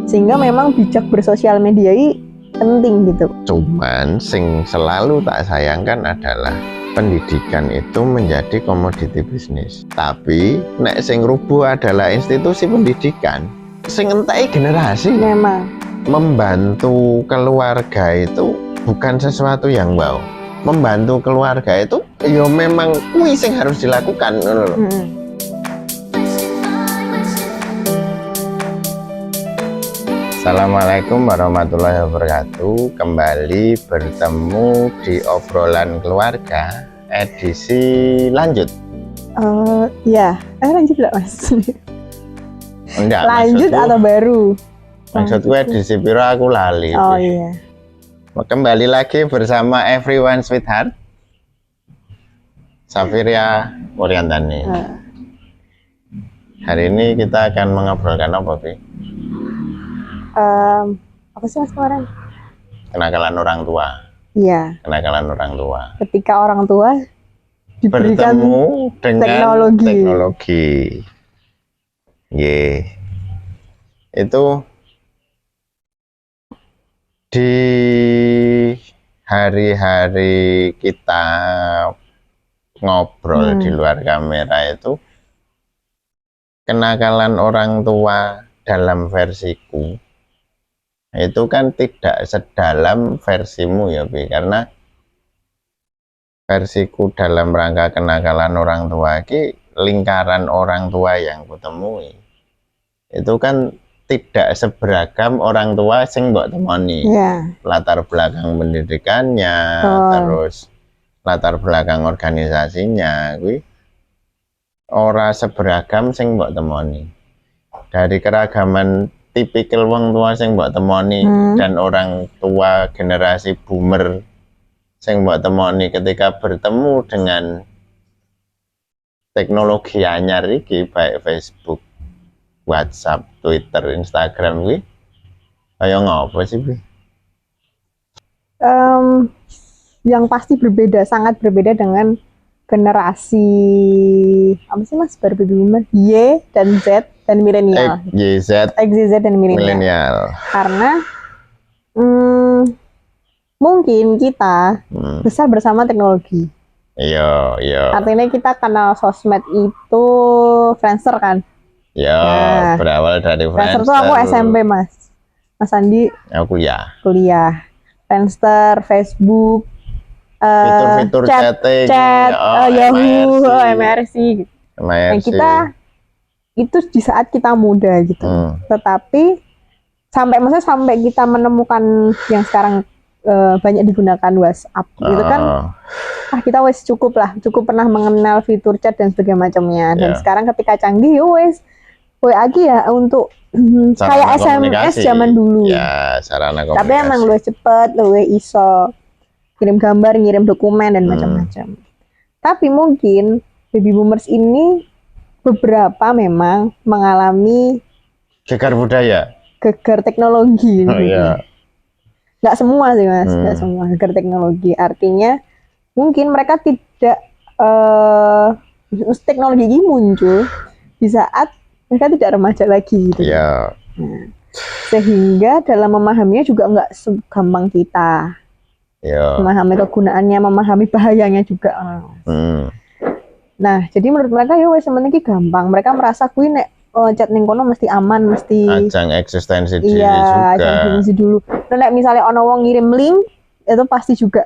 Sehingga memang bijak bersosial media ini penting gitu. Cuman sing selalu tak sayangkan adalah pendidikan itu menjadi komoditi bisnis. Tapi nek sing rubuh adalah institusi pendidikan. Sing entai generasi. Memang Membantu keluarga itu bukan sesuatu yang wow. Membantu keluarga itu ya memang kuwi sing harus dilakukan. Assalamualaikum warahmatullahi wabarakatuh. Kembali bertemu di obrolan keluarga edisi lanjut. Ya, lanjut enggak Mas? Enggak, lanjut maksudku, atau baru? Maksudku edisi piro aku lali. Oh iya. Kembali lagi bersama Everyone Sweetheart, Safiria Wuryantani. Hari ini kita akan mengobrolkan apa, Bi? Apa sih Mas kemarin? Kenakalan orang tua. Iya. Kenakalan orang tua. Ketika orang tua diberikan bertemu dengan teknologi. Itu di hari-hari kita ngobrol di luar kamera itu, kenakalan orang tua dalam versiku itu kan tidak sedalam versimu ya Bi, karena versiku dalam rangka kenakalan orang tua ini lingkaran orang tua yang kutemui itu kan tidak seberagam orang tua sing mbok temoni. Latar belakang pendidikannya, terus latar belakang organisasinya kuwi ora seberagam sing mbok temoni. Dari keragaman tipikal wong tua sing mbok temoni dan orang tua generasi boomer sing mbok temoni ketika bertemu dengan teknologi anyar iki, baik Facebook, WhatsApp, Twitter, Instagram kuwi kaya ngopo sih, Bi? Yang pasti berbeda, sangat berbeda dengan generasi apa sih Mas, baby boomer, Y dan Z dan milenial. XYZ dan milenial. Karena mungkin kita besar bersama teknologi. Iya. Artinya kita kenal sosmed itu Friendster kan? Ya, berawal dari Friendster tuh aku SMP Mas Andi aku kuliah. Friendster, Facebook, fitur-fitur chatting, Yahoo, MRC gitu. Nah, kita itu di saat kita muda gitu. Tetapi sampai kita menemukan yang sekarang banyak digunakan WhatsApp itu kan kita cukup pernah mengenal fitur chat dan sebagainya macamnya. Dan sekarang ketika canggih WA ya untuk kayak SMS zaman dulu. Ya, sarana komunikasi. Tapi emang lebih cepet, lebih iso kirim gambar, ngirim dokumen dan macam-macam. Tapi mungkin baby boomers ini beberapa memang mengalami gegar budaya, gegar teknologi. Nggak semua sih Mas, nggak semua gegar teknologi. Artinya mungkin mereka tidak teknologi ini muncul di saat mereka tidak remaja lagi gitu. Nah, sehingga dalam memahaminya juga nggak segampang kita. Memahami kegunaannya, memahami bahayanya juga. Nah, jadi menurut mereka ya wes sementing gampang. Mereka merasa kuwi nek chat ning kono mesti aman, mesti ajang eksistensi diri juga. Ajang eksistensi dulu. Nah, nek misalnya ono wong ngirim link, itu pasti juga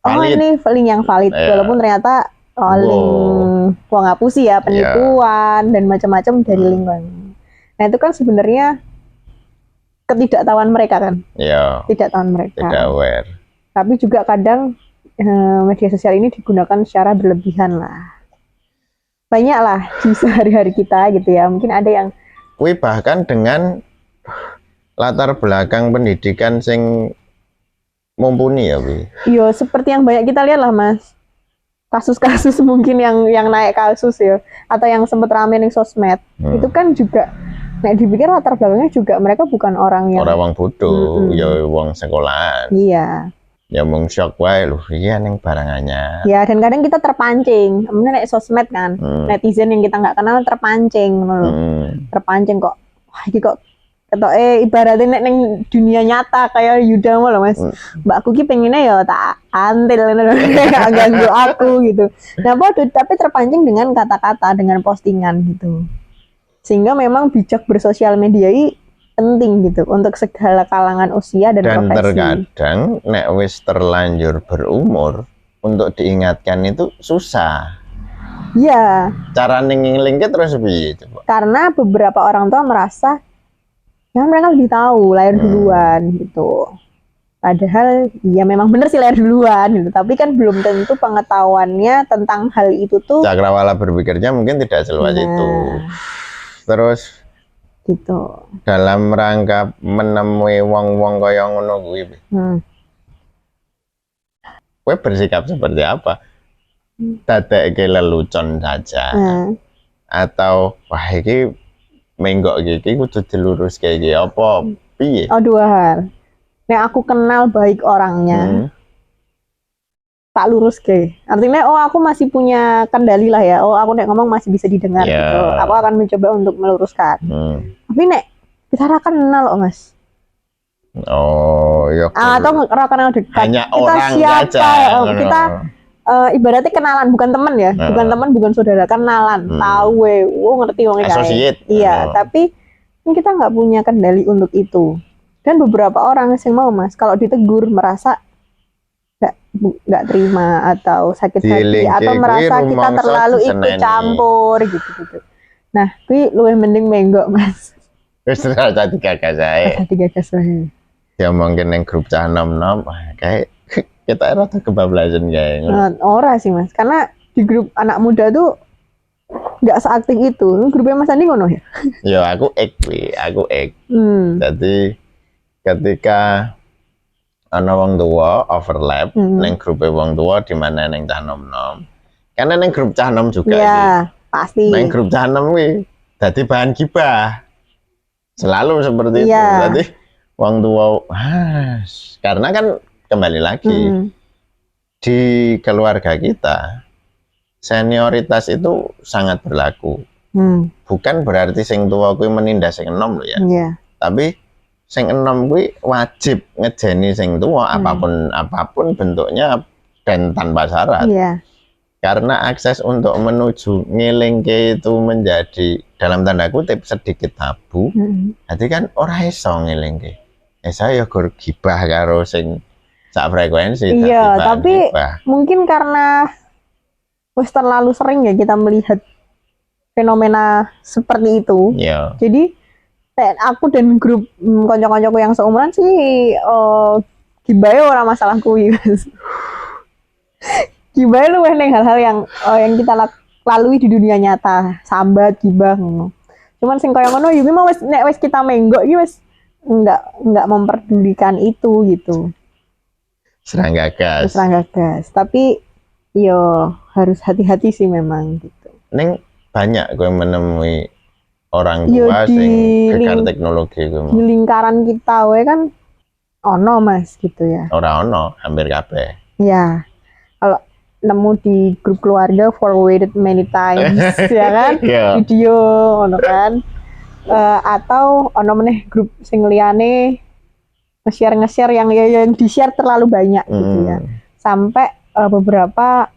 valid. Ini link yang valid. Walaupun ternyata link wong ngapusi ya, penipuan dan macam-macam dari link. Nah, itu kan sebenarnya ketidaktahuan mereka kan. Ketidaktahuan mereka. Tidak aware. Tapi juga kadang media sosial ini digunakan secara berlebihan lah. Banyak lah di sehari-hari kita gitu ya. Mungkin ada yang bahkan dengan latar belakang pendidikan sing mumpuni ya, Bi. Iya, seperti yang banyak kita lihat lah, Mas. Kasus-kasus mungkin yang naik kasus ya, atau yang sempat rame nih sosmed. Itu kan juga dipikir latar belakangnya juga mereka bukan orang wong bodoh, ya wong sekolahan. Iya. Ya mung shock wae lho, iya ning barangannya. Ya, dan kadang kita terpancing. Nek sosmed kan, netizen yang kita nggak kenal terpancing, terpancing kok. Wah, ini kok ibaratnya neng dunia nyata kayak Yuda loh Mas. Mbakku ki pengennya ya tak antil agak ganggu aku gitu. Nah, tapi terpancing dengan kata-kata, dengan postingan gitu. Sehingga memang bijak bersosial media ini penting gitu untuk segala kalangan usia dan profesi. Dan terkadang nek wis terlanjur berumur untuk diingatkan itu susah. Iya. Cara ningling-lingke terus piye coba? Karena beberapa orang tua merasa ya mereka lebih tahu lahir duluan gitu. Padahal ya memang benar sih lahir duluan gitu, tapi kan belum tentu pengetahuannya tentang hal itu tuh. Cakrawala berpikirnya mungkin tidak seluas itu. Terus gitu. Dalam rangka menemui wong-wong kaya ngono kuwi. Kowe bersikap seperti apa? Dadekke lelucon saja. Atau wah iki menggok iki kudu dilurus kayak gini apa piye? Oh, dua hal. Nek aku kenal baik orangnya, tak lurus ke. Artinya aku masih punya kendali lah ya. Aku nek ngomong masih bisa didengar gitu. Aku akan mencoba untuk meluruskan. Tapi nek kita ra kenal kok Mas. Oh, ya. Atau ra kenal dekat. Hanya kita orang siapa? saja. Kita ibaratnya kenalan, bukan teman ya, bukan teman, bukan saudara, kenalan, tahu ngerti wong associate. Iya, tapi kita nggak punya kendali untuk itu. Dan beberapa orang yang mau Mas, kalau ditegur merasa nggak terima atau sakit hati atau merasa kita terlalu ikut campur gitu. Nah, kui luwih mending menggok Mas. Wis rasa digagas ae. Digagas wae. Ya mungkin yang grup cah nom-nom kayak kita rada kebablasan kayak ora sih Mas, karena di grup anak muda tuh nggak seaktif itu. Grupnya Mas Andi ngono ya? Ya aku ek. Jadi ketika ana wong tua overlap neng grup wong tua di mana neng cah nom-nom. Karena neng grup cah nom juga ya, pasti. Neng grup cah nom kuwi dadi bahan gibah. Selalu seperti itu. Jadi wong tua karena kan kembali lagi di keluarga kita senioritas itu sangat berlaku. Bukan berarti sing tua kuwi menindas sing enom lho ya. Tapi sing enom kuwi wajib ngejeni sing tua apapun bentuknya dan tanpa syarat. Karena akses untuk menuju ngelingke itu menjadi dalam tanda kutip sedikit tabu. Jadi kan ora iso ngelingke. Saya gur gibah karo sing sak frekuensi. Iya, tapi mungkin karena wis terlalu sering ya kita melihat fenomena seperti itu. Jadi aku dan grup kanca-kancaku yang seumuran sih gibahe ora masalah kuwi. Gibahe luwih ning hal-hal yang kita lalui di dunia nyata, sambat gibah ngono. Cuman sing kaya ngono iki mau wis kita menggok iki wis enggak memperdulikan itu gitu. Serang gagas. Tapi yo harus hati-hati sih memang gitu. Neng banyak gue menemui orang tua sing gegar teknologi gue. Di lingkaran kita kan ono Mas gitu ya. Ora ono, hampir kabeh. Ya. Kalau nemu di grup keluarga forwarded many times ya kan? Video ono kan. Atau ono meneh grup sing liyane nge-share yang di-share terlalu banyak gitu ya. Sampai beberapa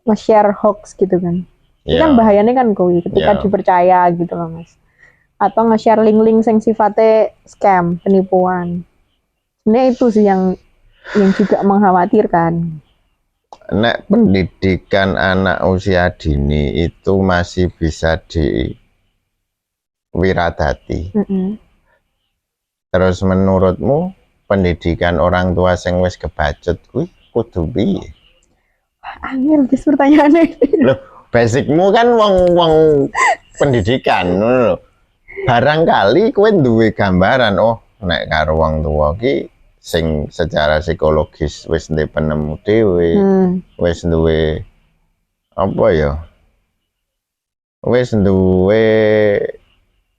nge-share hoax gitu kan. Itu kan bahayanya kan kuwi ketika dipercaya gitu loh Mas. Atau nge-share link-link yang sifatnya scam, penipuan. Sebenarnya itu sih yang juga mengkhawatirkan. Nek pendidikan anak usia dini itu masih bisa wiradati. Terus menurutmu pendidikan orang tua sing wis kebacut kuwi kudu piye? Angel wis pertanyaane. Loh, basicmu kan wong pendidikan ngono lho. Barangkali kowe duwe gambaran nek karo wong tua ki sing secara psikologis wis ndek penemu dhewe, wis duwe apa ya? Wis duwe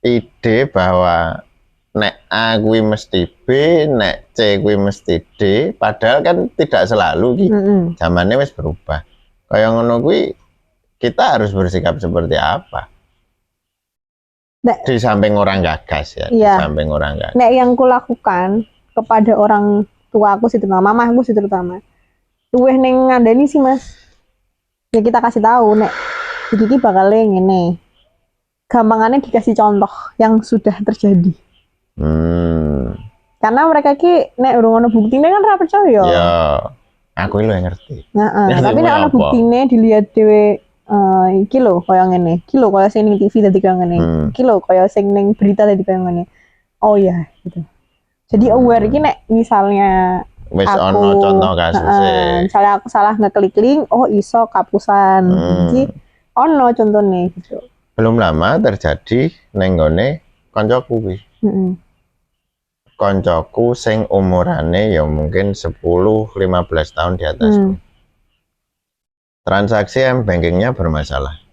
ide bahwa nek A kuwi mesti B, nek C kuwi mesti D, padahal kan tidak selalu ki. Zamannya wis berubah. Kaya ngono kuwi kita harus bersikap seperti apa? di samping orang gagas ya, iya. Di samping orang gagas. Nek yang kulakukan kepada orang tua aku sih terutama, mamaku sih terutama, luweh neng ngandani sih mas. Ya kita kasih tahu nek iki bakal ngene. Gampangannya dikasih contoh yang sudah terjadi. Karena mereka ki nek urung ono buktine kan ora percaya. Ya, aku lho yang ngerti. Tapi nek ono buktine dilihat dhewe iki lho kaya ngene. Iki lho kaya sing ning TV dadi kaya ngene. Iki lho kaya sing ning berita dadi kaya ngene. Oh ya, gitu. Jadi aware iki nek misalnya wis ono contoh kasusnya. Misalnya aku salah ngeklik link, oh iso kapusan. Jadi ono contohnya gitu. Belum lama terjadi neng gone koncoku kuwi. Koncoku sing umurane ya mungkin 10-15 tahun di atasku. Transaksi m-bankingnya bermasalah.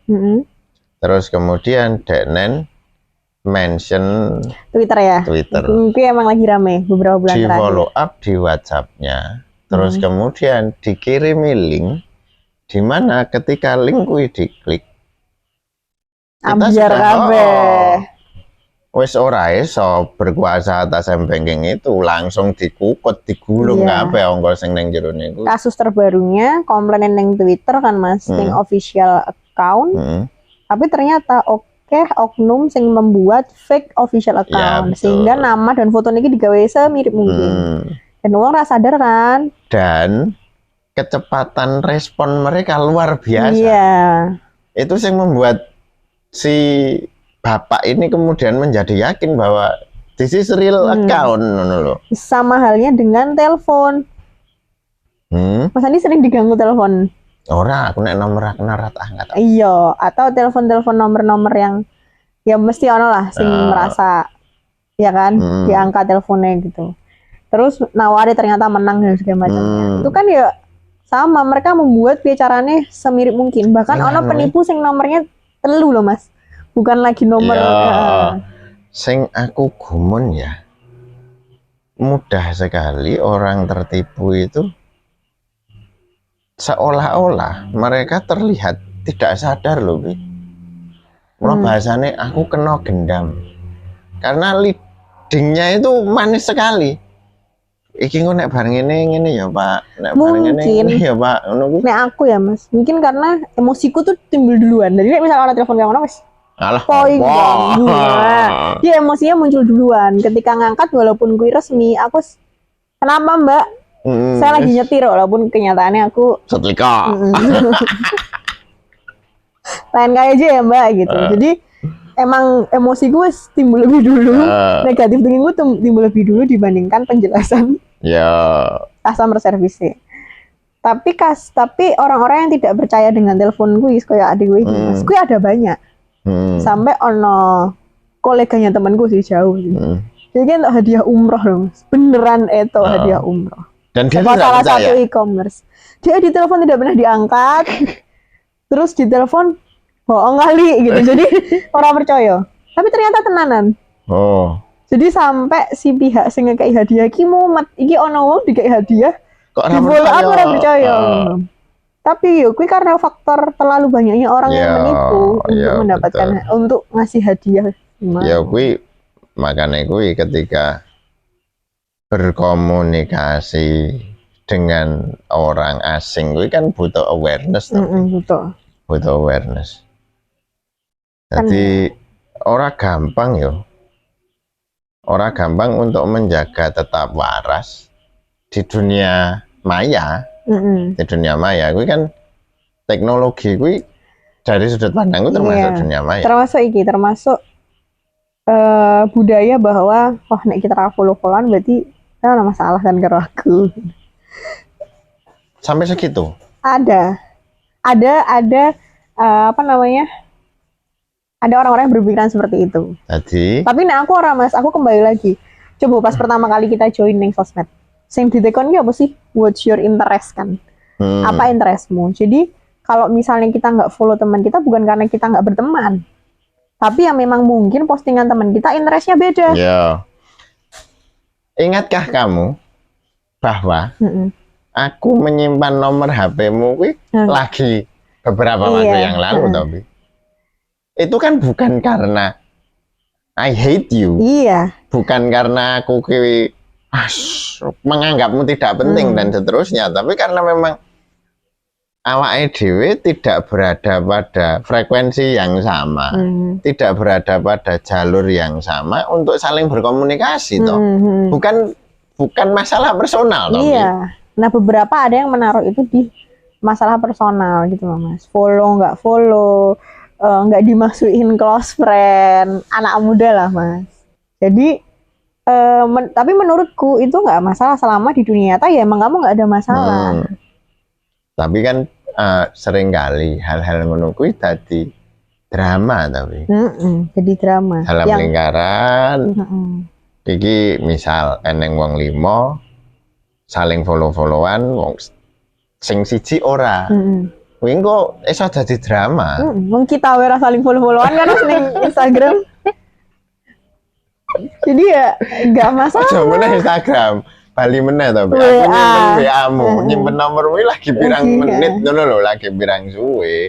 Terus kemudian Deknen mention Twitter ya. Twitter. Mungkin emang lagi rame beberapa bulan terakhir. Di follow terakhir. up di WhatsApp-nya. Terus kemudian dikirimi link di mana ketika link kuwi diklik ambiar kabeh. Wis ora iso berkuasa atas m-banking itu, langsung dikukut, digulung kabeh ongko sing ning jero niku. Kasus terbarunya komplain ning Twitter kan Mas, ning official account. Tapi ternyata oknum sing membuat fake official account ya, sehingga nama dan foto ini digawe semirip mungkin. Dan orang rasa sadar kan. Dan kecepatan respon mereka luar biasa. Iya. Itu yang membuat si bapak ini kemudian menjadi yakin bahwa this is real account. Sama halnya dengan telepon. Mas Andi sering diganggu telepon. Ora, aku nek nomor kena rata angkat. Iya, atau telepon-telepon nomor-nomor yang ya mesti ono lah sing merasa ya kan diangkat teleponnya gitu. Terus nawari ternyata menang dan segala macamnya. Itu kan ya sama, mereka membuat caranya semirip mungkin. Bahkan ono penipu sing nomornya telu loh Mas. Bukan lagi nomor sing aku gumun ya. Mudah sekali orang tertipu itu. Seolah-olah mereka terlihat tidak sadar loh, Bi. Bahasanya aku kena gendam. Karena leadingnya itu manis sekali. Iki kok nek bareng ini ya Pak. Nek bareng ini ya Pak. Nek aku ya Mas, mungkin karena emosiku tuh timbul duluan. Jadi misalnya orang telepon kayak mana Mas? Alah. Dia emosinya muncul duluan. Ketika ngangkat walaupun gue resmi, aku kenapa Mbak? Saya lagi nyetir walaupun kenyataannya aku setrika. Lain kayak aja ya Mbak gitu. Jadi emang emosi gue timbul lebih dulu, negatif thinking gue timbul lebih dulu dibandingkan penjelasan customer service. Tapi orang-orang yang tidak percaya dengan telepon gue, kayak adik gue, gue ada banyak. Sampai ono koleganya temen gue sih jauh. Jadi kan hadiah umroh dong, beneran itu hadiah umroh. Dan dia salah satu e-commerce. Dia di telepon tidak pernah diangkat. Terus di telepon bohong kali gitu. Jadi orang percaya. Tapi ternyata tenanan. Jadi sampai si pihak sing ngekei hadiah ki mumet iki ono wong dikei hadiah. Kok ora percaya. Tapi yo kuwi karena faktor terlalu banyaknya orang yang menipu untuk mendapatkan untuk ngasih hadiah. Ya kuwi makanya kuwi ketika berkomunikasi dengan orang asing gue kan butuh awareness butuh awareness. Jadi orang gampang untuk menjaga tetap waras di dunia maya. Di dunia maya gue kan teknologi gue dari sudut pandang gue termasuk dunia maya, termasuk budaya bahwa nek kita follow-followan berarti ada masalah kan karo aku. Sampai segitu? Ada apa namanya? Ada orang-orang yang berpikiran seperti itu. Tapi aku orang Mas, aku kembali lagi. Coba pas pertama kali kita join ning sosmed. Sing ditekon apa sih? What's your interest kan? Apa interestmu? Jadi kalau misalnya kita nggak follow teman kita bukan karena kita nggak berteman. Tapi yang memang mungkin postingan teman kita interestnya beda. Ingatkah kamu bahwa aku menyimpan nomor HP-mu lagi beberapa waktu yang lalu, tapi itu kan bukan karena I hate you. Iya. Bukan karena aku menganggapmu tidak penting dan seterusnya, tapi karena memang awake dhewe tidak berada pada frekuensi yang sama, tidak berada pada jalur yang sama untuk saling berkomunikasi toh. Bukan masalah personal toh. Iya. Nah, beberapa ada yang menaruh itu di masalah personal gitu loh, Mas. Follow nggak follow, nggak dimasukin close friend, anak muda lah, Mas. Jadi tapi menurutku itu nggak masalah selama di dunia nyata ya emang kamu nggak ada masalah. Tapi kan seringkali hal-hal ngono kuwi dadi drama tapi. Jadi drama. Dalam lingkaran. Iki misal eneng wong 5 saling follow-followan, wong sing siji ora. Kuwi kok iso dadi drama. Wong kita ora saling follow-followan kan ning Instagram. Jadi ya nggak masalah. Coba Instagram, bali meneh to, aku nyimpen WA-mu, nyimpen nomormu lagi pirang menit ngono lho, lagi pirang suwe.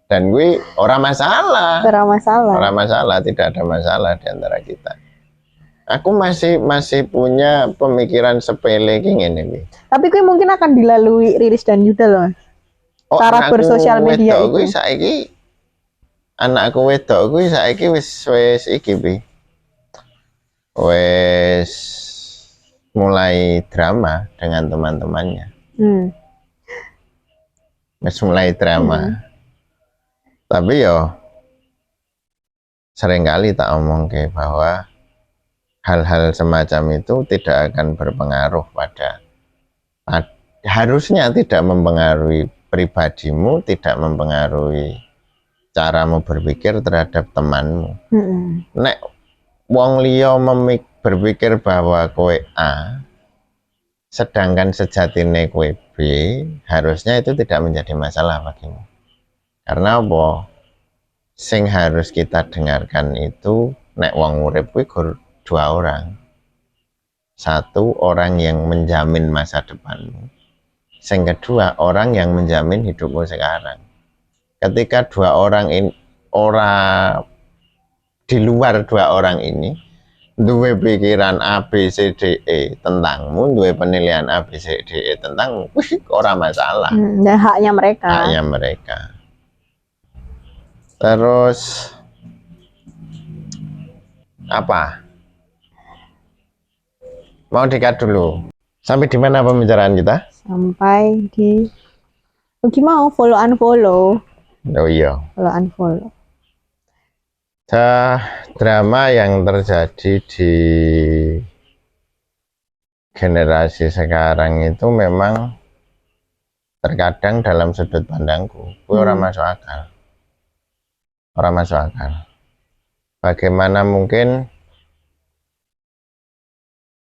Dan gue ora masalah. Ora masalah. Ora masalah, tidak ada masalah di antara kita. Aku masih punya pemikiran sepele ki ngene iki. Tapi gue mungkin akan dilalui Riris dan Yuda loh. Cara bersosial media itu. Gue saiki anakku wedok gue saiki wis iki pi. Wes mulai drama dengan teman-temannya. Wes mulai drama. Tapi yo seringkali tak omong ke bahwa hal-hal semacam itu tidak akan berpengaruh harusnya tidak mempengaruhi pribadimu, tidak mempengaruhi caramu berpikir terhadap temanmu. Nek wong liya berpikir bahwa kowe A, sedangkan sejatine kowe B, harusnya itu tidak menjadi masalah bagimu. Karena apa? Sing harus kita dengarkan itu nek wong urip kuwi 2 orang. 1 orang yang menjamin masa depanmu. Sing kedua orang yang menjamin hidupmu sekarang. Ketika 2 orang ini di luar 2 orang ini duwe pikiran A B C D E tentangmu, duwe penilaian A B C D E tentangmu, ora masalah. Dan haknya mereka. Haknya mereka. Terus apa? Mau dikat dulu. Sampai di mana pembicaraan kita? Sampai di gimana follow unfollow. Oh iya. Follow unfollow. Drama yang terjadi di generasi sekarang itu memang terkadang dalam sudut pandangku, orang masuk akal. Orang masuk akal. Bagaimana mungkin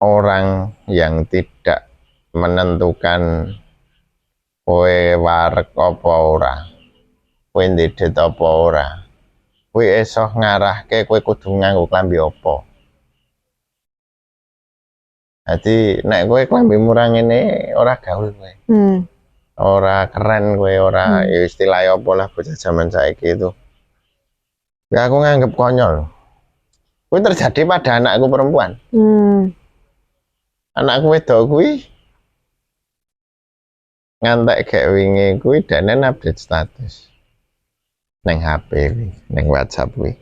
orang yang tidak menentukan kowe wareg apa ora, kowe ndedet apa ora, kowe iso ngarahke kowe kudu nganggo klambi apa. Jadi nek kowe klambi murah ngene ora gaul kowe. Ora keren kowe, ora ya istilahnya apa lah bocah zaman saiki itu. Ya aku nganggep konyol. Kuwi terjadi pada anakku perempuan. Anakku wedok kuwi ngantek gek wingi kuwi dene update status neng HP kuwi, neng WhatsApp kuwi.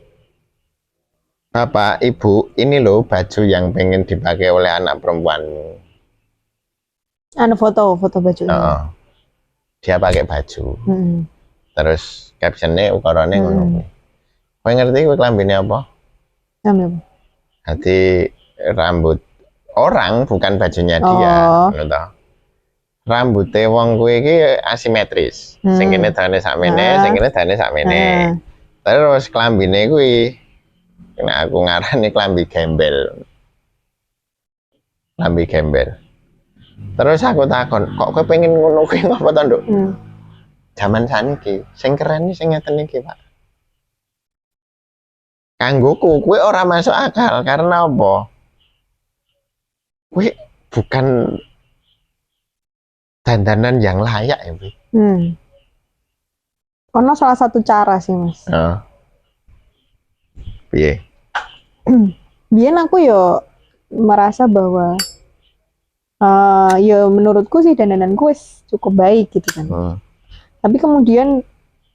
Bapak, Ibu, ini loh baju yang pengen dipakai oleh anak perempuanmu. Foto bajunya. Oh, dia pakai baju. Terus captionnya ukurane ngono kuwi. Kowe ngerti kuwi klambine apa? Apa? Hati rambut orang, bukan bajunya dia, ngono to. Rambute wong kuwi iki asimetris. Sing kene dane sakmene, sing kene dane sakmene. Terus klambine kuwi nek aku ngarani klambi gembel. Klambi gembel. Terus aku takon, kok kowe pengen ngono kuwi apa to, Nduk? Zaman saniki, sing keren iki sing ngeten iki, Pak. Kanggoku kuwi ora masuk akal karena apa? Kuwi bukan dandanan yang layak ya, Bi. Karena salah satu cara sih, Mas. Piye? biyen aku yo merasa bahwa ya menurutku sih dandananku wis cukup baik gitu kan. Tapi kemudian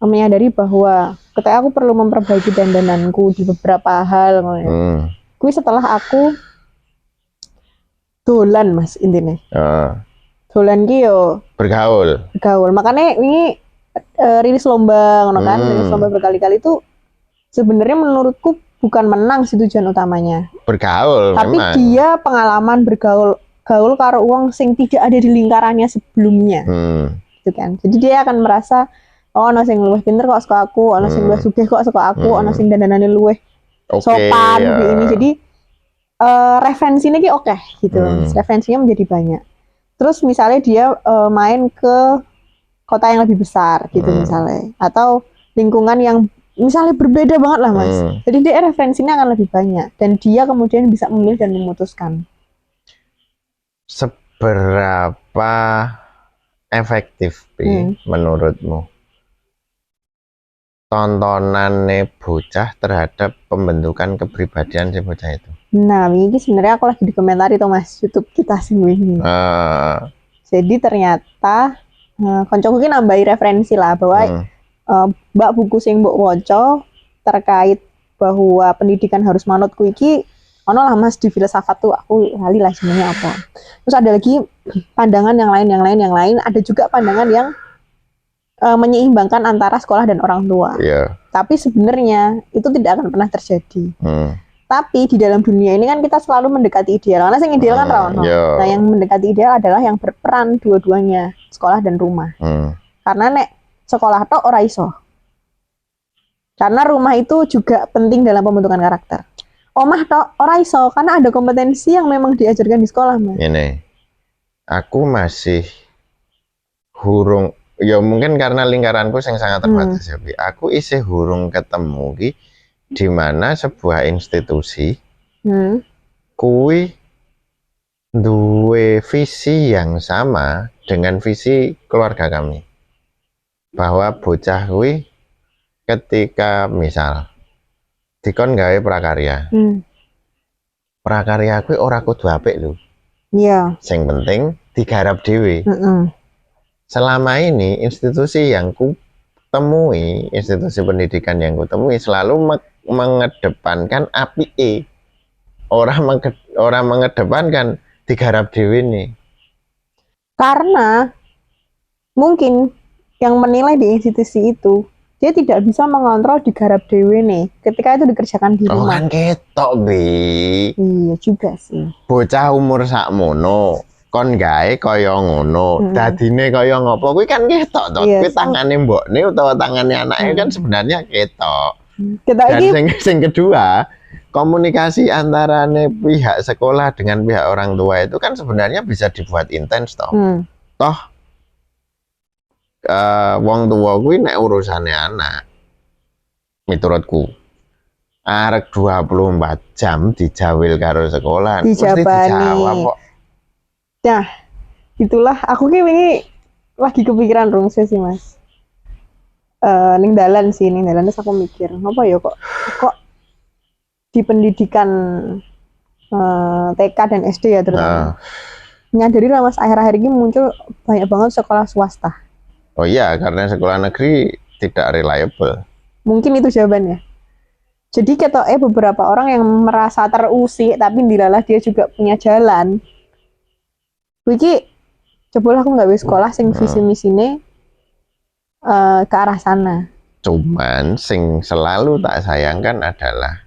menyadari bahwa ketika aku perlu memperbaiki dandananku di beberapa hal, kuwi setelah aku dolan mas intinya. Dolan ki yo bergaul. Makanya ini rilis lomba ngono kan, rilis lomba berkali-kali itu sebenarnya menurutku bukan menang sih tujuan utamanya. Bergaul. Tapi memang. dia pengalaman gaul karo uang sing tidak ada di lingkarannya sebelumnya. Gitu kan. Jadi dia akan merasa ono sing luwih pinter kok saka aku, ono sing luwih sugih kok saka aku, ono sing dandanane luwih sopan ini. Jadi referensinya ki oke gitu. Referensinya menjadi banyak. Terus misalnya dia main ke kota yang lebih besar gitu misalnya, atau lingkungan yang misalnya berbeda banget lah mas. Jadi dia referensinya akan lebih banyak dan dia kemudian bisa memilih dan memutuskan. Seberapa efektif menurutmu tontonannya bocah terhadap pembentukan kepribadian si bocah itu? Nah, ini sebenarnya aku lagi di komentar itu mas YouTube kita sih ini. Jadi ternyata koncoku ki nambahi referensi lah bahwa mbak buku sing mbok waca terkait bahwa pendidikan harus manut ku iki ono lah mas di filsafat tuh aku lali lah sebenarnya apa. Terus ada lagi pandangan yang lain ada juga pandangan yang menyeimbangkan antara sekolah dan orang tua. Tapi sebenarnya itu tidak akan pernah terjadi. Tapi di dalam dunia ini kan kita selalu mendekati ideal. Karena yang ideal kan Rano. Nah, yang mendekati ideal adalah yang berperan dua-duanya, sekolah dan rumah. Karena nek sekolah tok ora iso. Karena rumah itu juga penting dalam pembentukan karakter. Omah tok ora iso karena ada kompetensi yang memang diajarkan di sekolah, Mas. Ini aku masih hurung ya mungkin karena lingkaranku yang sangat terbatas ya. Aku isih hurung ketemu ki di mana sebuah institusi kui duwe visi yang sama dengan visi keluarga kami, bahwa bocah kui ketika misal dikon gawe prakarya prakarya kui ora kudu apik lho, sing penting digarap dhewe. Selama ini institusi yang ku temui, institusi pendidikan yang ku temui selalu mengedepankan API, orang mengedepankan digarap dewi nih. Karena mungkin yang menilai di institusi itu dia tidak bisa mengontrol digarap dewi nih ketika itu dikerjakan di rumah. Kan ketok Bi. Iya juga sih. Bocah umur sakmono kon gawe kaya ngono, dadine kaya ngopo kuwi kan ketok to. Kuwi tangane mbokne utawa tangane anake kan sebenarnya ketok. Dan sing kedua, komunikasi antarane pihak sekolah dengan pihak orang tua itu kan sebenarnya bisa dibuat intens toh. Toh wong tua kuwi nek urusane anak miturutku arek 24 jam dijawil karo sekolah mesti dijawab kok. Nah, itulah aku ini lagi kepikiran rungsih sih mas. Ning dalan terus aku mikir, apa ya kok di pendidikan TK dan SD ya terutama. Nyadari lah mas, akhir-akhir ini muncul banyak banget sekolah swasta. Oh iya, karena sekolah negeri tidak reliable. Mungkin itu jawabannya. Jadi beberapa orang yang merasa terusik tapi dilalah dia juga punya jalan. Wiki, cobalah aku nggak bisa sekolah sing visi misine ke arah sana. Cuman sing selalu tak sayangkan adalah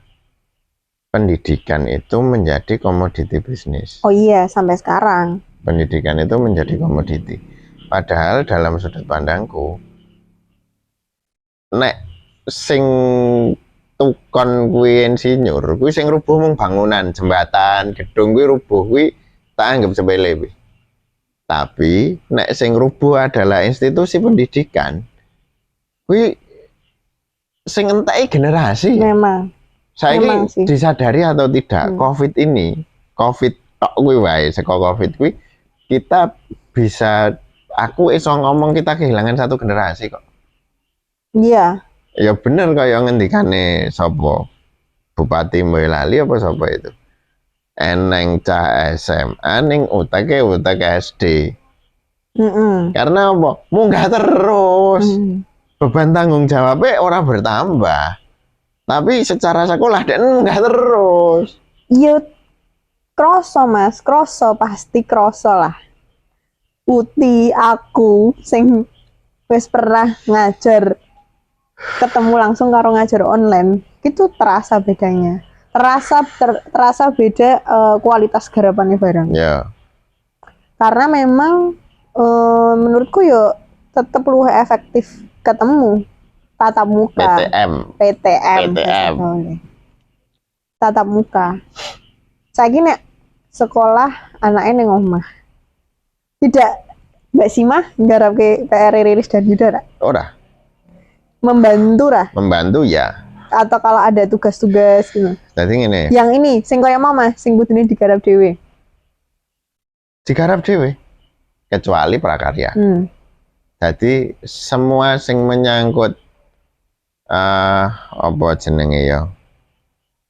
pendidikan itu menjadi komoditi bisnis. Oh iya, sampai sekarang. Pendidikan itu menjadi komoditi. Padahal dalam sudut pandangku, nek sing tukon kuwi insinyur, kuwi sing rubuh mung bangunan, jembatan, gedung kuwi rubuh kuwi tak anggap sepele. Tapi nek sing rubuh adalah institusi pendidikan, kuwi sing entek generasi. Memang. Saya disadari atau tidak, COVID tok kuwi wae, saka COVID kuwi kita bisa, aku iso ngomong kita kehilangan satu generasi kok. Iya. Ya bener kaya ngendikane sapa. Bupati Boyolali apa sapa itu? Eneng cah SMA ning utek SD. Karena apa? Munggah terus. Beban tanggung jawabnya orang bertambah. Tapi secara sekolah dia munggah terus. Iya, kroso Mas, kroso pasti kroso lah. Uti aku sing wis pernah ngajar ketemu langsung karo ngajar online itu terasa bedanya, terasa beda kualitas garapannya bareng ya. Karena memang menurutku yo tetap luwih efektif ketemu tatap muka PTM. Tatap muka saiki nek sekolah anaknya ning omah tidak Mbak Sima nggarap ke PR rilis dan tidak ora membantu ya, atau kalau ada tugas-tugas gitu. Jadi ngene. Yang ini sing kaya mama sing kudune digarap dhewe. Digarap dhewe kecuali prakarya. Jadi semua sing menyangkut apa jenenge ya?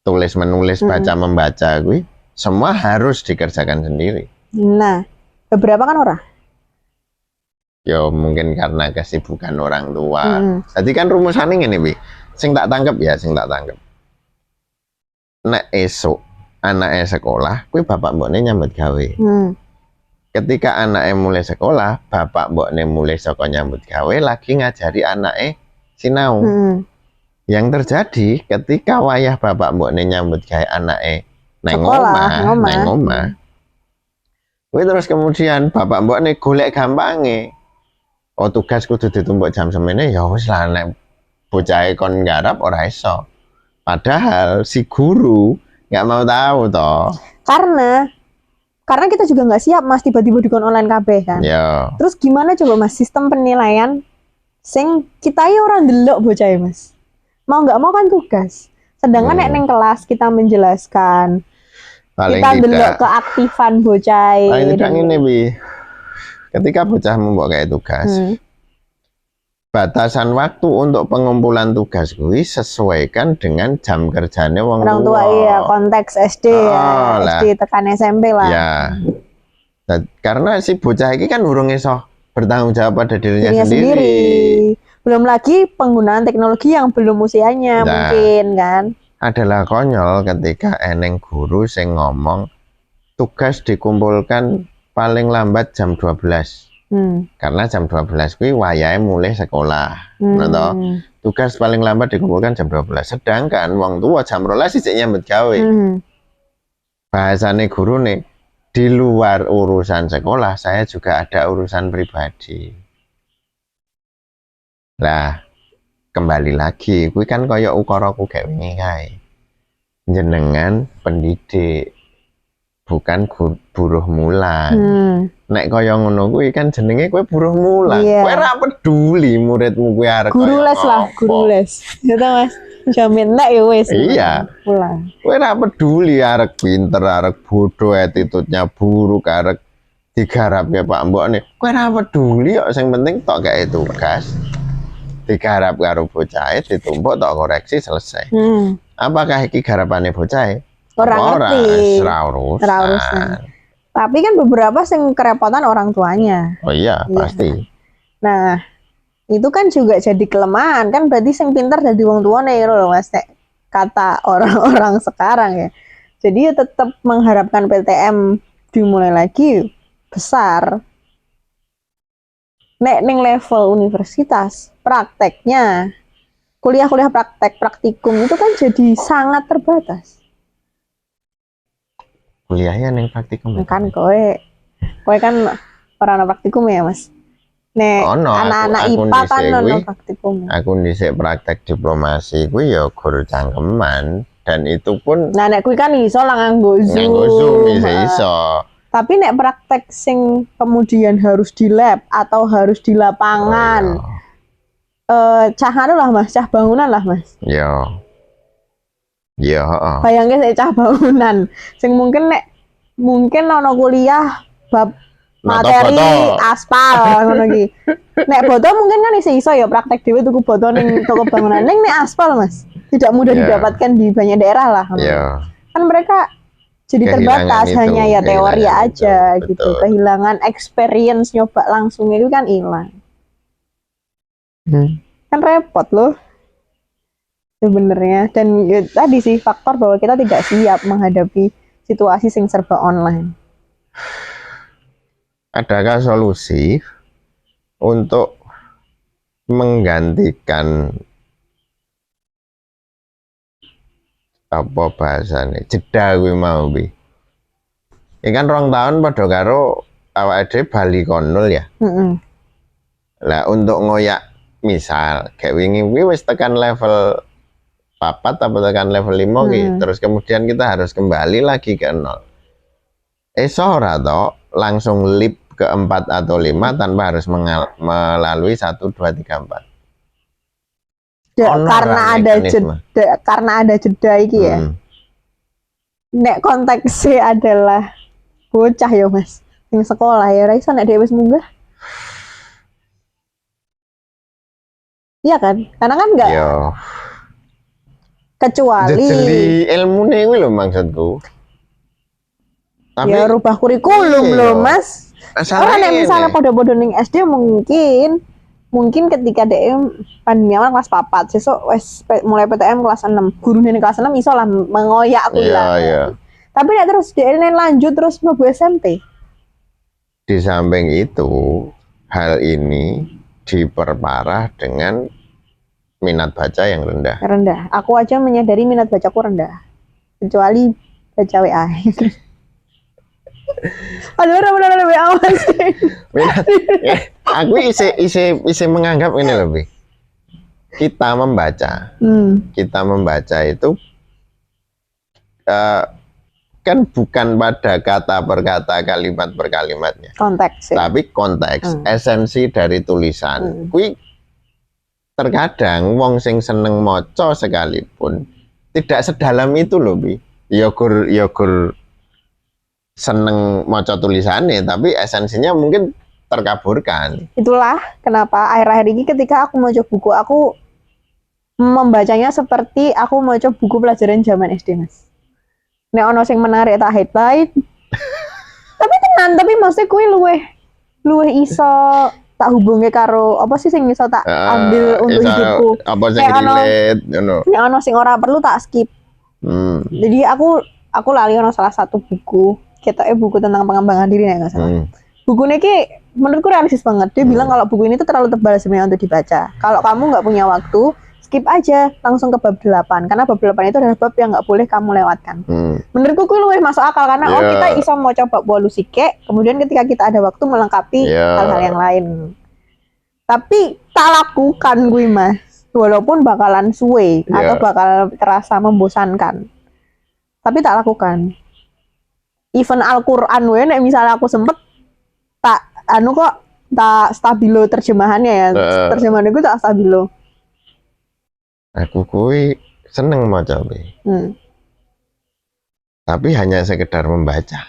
Tulis menulis, baca membaca kuwi semua harus dikerjakan sendiri. Nah, beberapa kan ora. Ya mungkin karena kesibukan orang tua. Jadi kan rumusannya ngene Bi. Sing tak tangkep. Nek esok anaknya sekolah, kuwi bapak mbokne nyambut gawe. Ketika anaknya mulai sekolah, bapak mbokne mulai saka nyambut gawe lagi ngajari anaknya sinau. Yang terjadi ketika wayah bapak mbokne nyambut gawe anaknya neng omah. Kuwi terus kemudian bapak mbokne golek gampange. Oh tugas kudu ditumpuk jam semene ya wis lah nek bocahe kon nggarap ora iso. Padahal si guru nggak mau tahu toh. Karena kita juga nggak siap Mas tiba-tiba dikon online kabeh kan. Ya. Terus gimana coba Mas sistem penilaian sing kita ya orang delok bocahe Mas. Mau nggak mau kan tugas. Sedangkan nek ning kelas kita menjelaskan paling kita delok keaktifan bocahe. Paling tidak ngene Bi. Ketika bocah membawa kayak tugas, batasan waktu untuk pengumpulan tugas gue sesuaikan dengan jam kerjanya orang tua. Iya, konteks SD SD tekan SMP lah. Ya, karena si bocah ini kan urung iso bertanggung jawab pada dirinya sendiri. Belum lagi penggunaan teknologi yang belum usianya mungkin kan. Adalah konyol ketika eneng guru sing ngomong tugas dikumpulkan paling lambat jam 12. Karena jam 12 kuwi wayahe mulai sekolah. Tugas paling lambat dikumpulkan jam 12. Sedangkan wong tua jam 12 isih nyambut gawe. Bahasane guru nih, di luar urusan sekolah saya juga ada urusan pribadi. Lah, kembali lagi, kuwi kan kaya ukaraku gak wingi kae. Jenengan pendidik bukan buruh mulan. Nek kaya ngono kuwi kan jenenge kowe buruh mulan. Kowe ora peduli muridmu kuwi arep guru les lah, guru les. Ya ta Mas. Jamin nek ya wis. Iya. Pulang. Kowe ora peduli arek pinter, arek bodoh, attitude-nya buruk, arek digarapke Pak Mbokne. Kowe ora peduli kok, sing penting tok gawe tugas. Digarap karo bocahe, ditumpuk tok koreksi selesai. Apakah iki garapane bocahe? Orang ngerti. Urusan. Tapi kan beberapa sing kerepotan orang tuanya. Oh iya, pasti. Nah, itu kan juga jadi kelemahan kan, berarti sing pinter jadi wong tuane lho Mas, kata orang-orang sekarang ya. Jadi ya tetap mengharapkan PTM dimulai lagi besar. Nek ning level universitas, prakteknya kuliah-kuliah praktikum itu kan jadi sangat terbatas. Kuliahnya neng praktikum kan kowe kan orang praktikum ya Mas. Nek anak-anak IPA kan ono praktikum. Aku dhisik praktek diplomasi kuwi ya guru cangkeman dan itu pun nek kuwi kan iso lah nganggo Zoom iso. Tapi nek praktek sing kemudian harus di lab atau harus di lapangan. Cah anu lah Mas, cah bangunan lah Mas. Iya, bayangke sik cah bangunan sing mungkin ono kuliah bab materi aspal ngono iki. Nek boto mungkin kan iso ya praktek dhewe tuku boto ning toko bangunan. Ning nek aspal Mas, tidak mudah didapatkan di banyak daerah lah. Kan mereka jadi terbatas hanya ya teori aja itu, gitu. Kehilangan experience nyoba langsung itu kan hilang. Kan repot loh sebenarnya. Dan ya, tadi sih faktor bahwa kita tidak siap menghadapi situasi sing serba online. Adakah solusi untuk menggantikan apa bahasane jeda kuwi mau bi? Ya kan 2 tahun padha karo awake dhewe bali konul ya. Lah untuk ngoyak misal kayak wingi wis tekan level 4 atau tekan level 5 gitu, terus kemudian kita harus kembali lagi ke 0. Ora toh langsung leap ke 4 atau 5 tanpa harus melalui 1, 2, 3, 4. Karena ada jeda iki ya. Nek konteksnya adalah bocah ya Mas, yang sekolah ya ora iso nek dhewe wis munggah. Iya kan? Karena kan enggak. Kecuali jadi ilmune kuwi lho maksudku. Tapi ya rubah kurikulum loh Mas. Orang yang misalnya podo-podo ning SD mungkin ketika DM pandemi awal kelas 4 sesuk wes mulai PTM kelas 6 guru ning kelas 6 iso lah mengoyak aku lah. Tapi nek terus DM lanjut terus mlebu SMP. Di samping itu hal ini diperparah dengan minat baca yang rendah. Aku aja menyadari minat bacaku rendah. Kecuali baca WA. Aduh, benar-benar WA Mas. Aku isi menganggap ini lebih. Kita membaca itu kan bukan pada kata per kata, kalimat per kalimatnya. Konteks. Ya? Tapi konteks, esensi dari tulisan. Kui terkadang wong sing seneng maca sekalipun tidak sedalam itu loh bi. Yogur seneng maca tulisannya, tapi esensinya mungkin terkaburkan. Itulah kenapa akhir-akhir ini ketika aku maca buku, aku membacanya seperti aku maca buku pelajaran zaman SD Mas. Nek ono sing menarik tak highlight. tapi maksudnya kuwi luweh iso tak hubungi karo apa sih sing iso tak ambil untuk hidupku. Apa sing relate ngono. Nek ono sing ora perlu tak skip. Jadi aku lali ono salah satu buku, ketoknya buku tentang pengembangan diri nek enggak salah. Buku ini menurutku realistis banget. Dia bilang kalau buku ini tuh terlalu tebal sebenarnya untuk dibaca. Kalau kamu nggak punya waktu, skip aja langsung ke bab 8 karena bab 8 itu adalah bab yang nggak boleh kamu lewatkan. Menurutku itu lebih masuk akal karena kita bisa mau coba bolu sike, kemudian ketika kita ada waktu melengkapi hal-hal yang lain. Tapi tak lakukan gue Mas, walaupun bakalan suwe atau bakal terasa membosankan. Tapi tak lakukan. Even Al-Qur'an nek misalnya aku sempet tak stabilo terjemahannya ya. Terjemahan gue tak stabilo. Aku kui seneng maca tapi hanya sekedar membaca.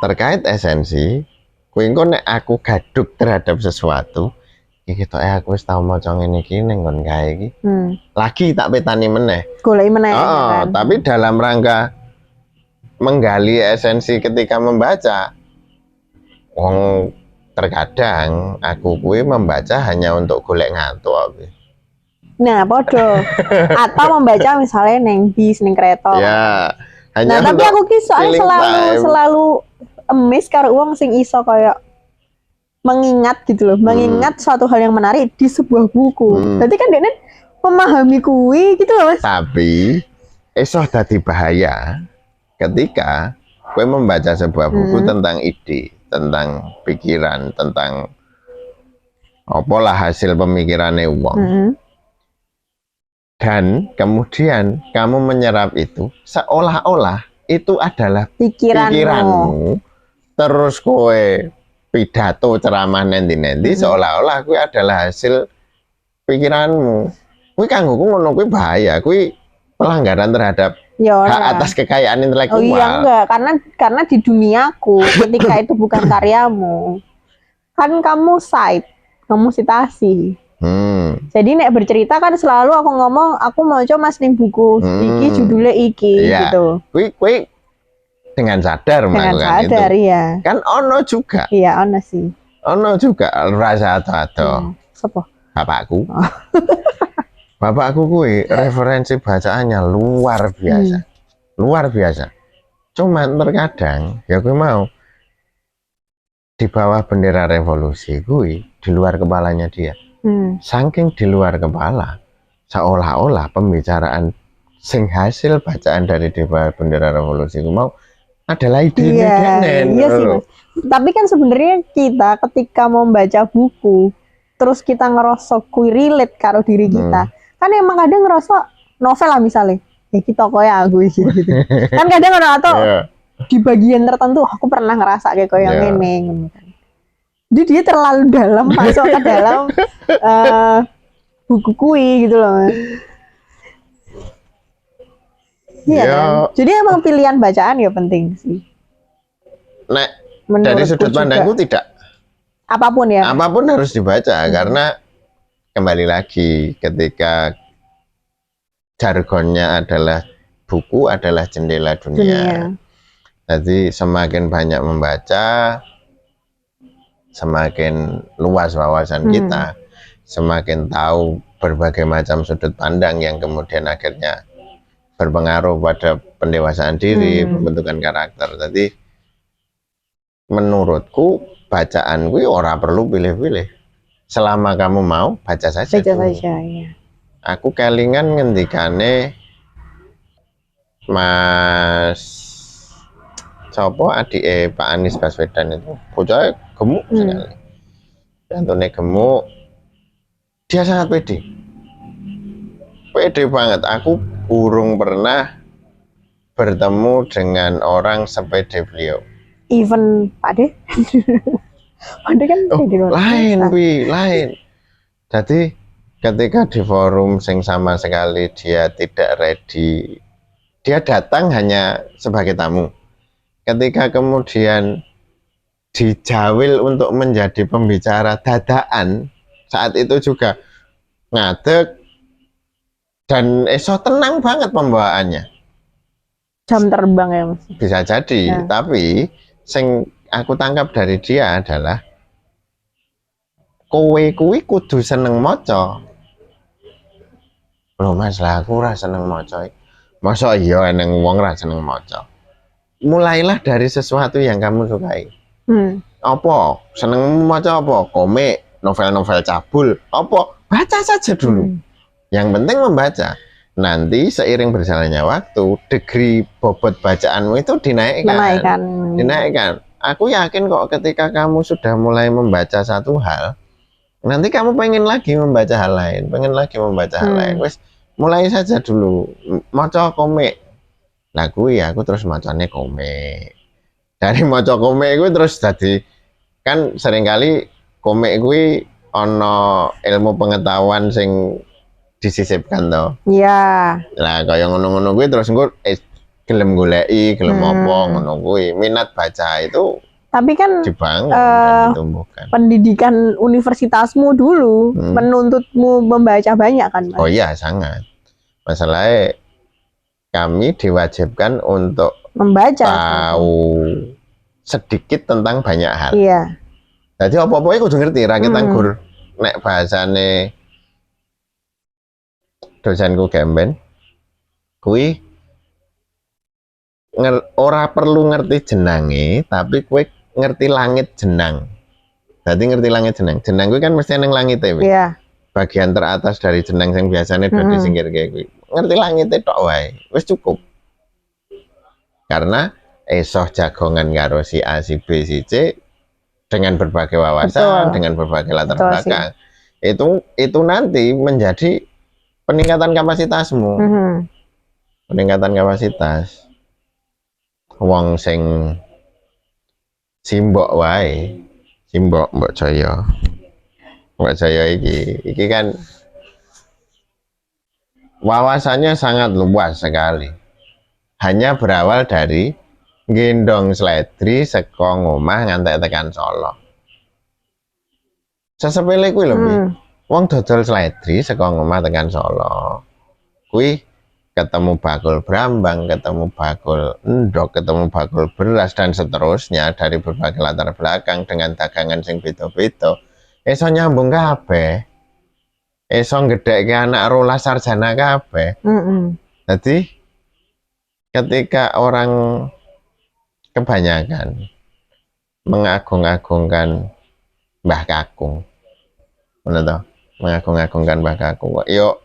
Terkait esensi, kui engko nek aku gaduk terhadap sesuatu, iki ketok aku wis tau maca ngene iki ning nggon kae iki. Lagi tak petani meneh. Goleki meneh. Tapi dalam rangka menggali esensi ketika membaca, wong terkadang aku kui membaca hanya untuk golek ngantuk. Nah, podo. Atau membaca misalnya neng bis, neng kereta. Hanya tapi aku selalu emis karo wong sing iso kayak mengingat gitu loh, mengingat suatu hal yang menarik di sebuah buku. Berarti kan dia memahami kuwi gitu loh Mas. Tapi iso dadi bahaya ketika kowe membaca sebuah buku tentang ide, tentang pikiran, tentang apalah hasil pemikirannya wong. Dan kemudian kamu menyerap itu seolah-olah itu adalah pikiranmu. Terus kowe pidato ceramah nanti seolah-olah kowe adalah hasil pikiranmu. Kowe kanggoku ngono kuwi bahaya, kuwi pelanggaran terhadap hak atas kekayaan intelektual. Oh iya enggak, karena di duniaku ketika itu bukan karyamu. Kan kamu cite, kamu citasi. Jadi nek bercerita kan selalu aku ngomong aku mau coba mas ning buku iki judulnya iki gitu. Kui dengan sadar melakukan itu. Ya. Kan ono juga. Iya ono sih. Ono juga rasa atau Sopo? Bapakku. Oh. Bapakku kui referensi bacaannya luar biasa. Luar biasa. Cuman terkadang ya kui mau di bawah bendera revolusi kui di luar kepalanya dia. Saking di luar kepala, seolah-olah pembicaraan sing hasil bacaan dari di bawah bendera revolusi ku mau adalah ide iya sih mas. Tapi kan sebenarnya kita ketika membaca buku terus kita ngerasa kui relate karo diri kita kan emang kadang ngerasa novel lah misalnya ya kita koya aku gitu kan kadang orang atau di bagian tertentu aku pernah ngerasa kayak koyo ngene. Jadi dia terlalu dalam masuk ke dalam buku kui gitu loh. Iya kan? Jadi emang pilihan bacaan ya penting sih. Nah, dari sudut pandangku tidak. Apapun ya. Apapun harus dibaca karena kembali lagi ketika jargonnya adalah buku adalah jendela dunia. Jadi semakin banyak membaca, semakin luas wawasan kita, semakin tahu berbagai macam sudut pandang yang kemudian akhirnya berpengaruh pada pendewasaan diri, pembentukan karakter. Jadi menurutku bacaan gue ora perlu pilih-pilih. Selama kamu mau baca saja. Baca saja, ya. Aku kelingan ngendikane Mas Sopo adik Pak Anies Baswedan itu bocah gemuk sekali. Contohnya gemuk, dia sangat pede. Pede banget. Aku burung pernah bertemu dengan orang sepede beliau. Even Pak De? Pak De kan lain. Jadi ketika di forum sing sama sekali dia tidak ready, dia datang hanya sebagai tamu. Ketika kemudian dijawil untuk menjadi pembicara dadakan, saat itu juga ngadeg dan tenang banget pembawaannya. Jam terbang ya mas? Bisa jadi, tapi sing aku tangkap dari dia adalah kowe kuwi kudu seneng maca. Loh mas lah aku ora seneng maca. Masa iya eneng wong ora seneng maca. Mulailah dari sesuatu yang kamu sukai. Apa? Seneng maca apa? Komik, novel-novel cabul, apa? Baca saja dulu. Yang penting membaca. Nanti seiring berjalannya waktu, degree bobot bacaanmu itu dinaikkan. Aku yakin kok ketika kamu sudah mulai membaca satu hal, nanti kamu pengen lagi membaca hal lain, Wes, mulai saja dulu. Maca komik. Nah aku terus macane komik. Dari maca komik gue terus jadi kan seringkali komik gue ono ilmu pengetahuan sing disisipkan toh. Iya. Nah kaya ngono-ngono gue terus gue gelem goleki, gelem apa ngono gue. Minat baca itu tapi kan dibangun dan ditumbuhkan. Pendidikan universitasmu dulu menuntutmu membaca banyak kan Mas? Oh iya sangat. Masalahnya kami diwajibkan untuk membaca tahu sedikit tentang banyak hal. Iya. Jadi apa-apa kudu ngerti, rakit anggur nek bahasane dosenku Gemben kuwi ora perlu ngerti jenange, tapi kuwi ngerti langit jenang. Jadi ngerti langit jenang. Jenang kuwi kan mesti nang langit ya. Iya. Bagian teratas dari jenang yang biasanya do disingkirke kuwi. Ngerti langite tok wae, wis cukup. Karena esoh jagongan karo si A, si B, si C dengan berbagai wawasan, dengan berbagai latar belakang. Itu nanti menjadi peningkatan kapasitasmu. Peningkatan kapasitas. Wong sing simbok wae, simbok Mbok Jaya. Mbok Jaya iki kan wawasannya sangat luas sekali. Hanya berawal dari gendong sledri saka ngomah ngantek tekan Solo. Sesepele kuwi lho, Wong dodol slidri saka omah tekan Solo. Kuwi ketemu bakul brambang, ketemu bakul endok, ketemu bakul beras dan seterusnya dari berbagai latar belakang dengan dagangan sing beda-beda. Iso nyambung kabeh. Iso ngedhekke anak rolas sarjana kabeh. Jadi ketika orang kebanyakan mengagung-agungkan Mbah Kakung, mengagung-agungkan Mbah Kakung, yo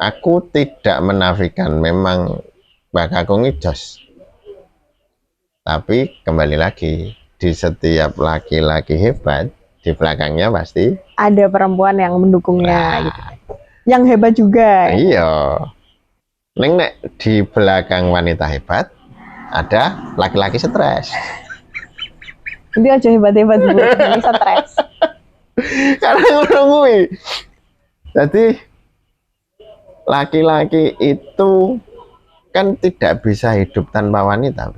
aku tidak menafikan memang Mbah Kakung itu jos. Tapi kembali lagi, di setiap laki-laki hebat, di belakangnya pasti ada perempuan yang mendukungnya gitu. Yang hebat juga. Iya. Nek di belakang wanita hebat ada laki-laki stres. Itu aja hebat-hebat Bu, ini stres. Karena ngono kuwi. Jadi laki-laki itu kan tidak bisa hidup tanpa wanita.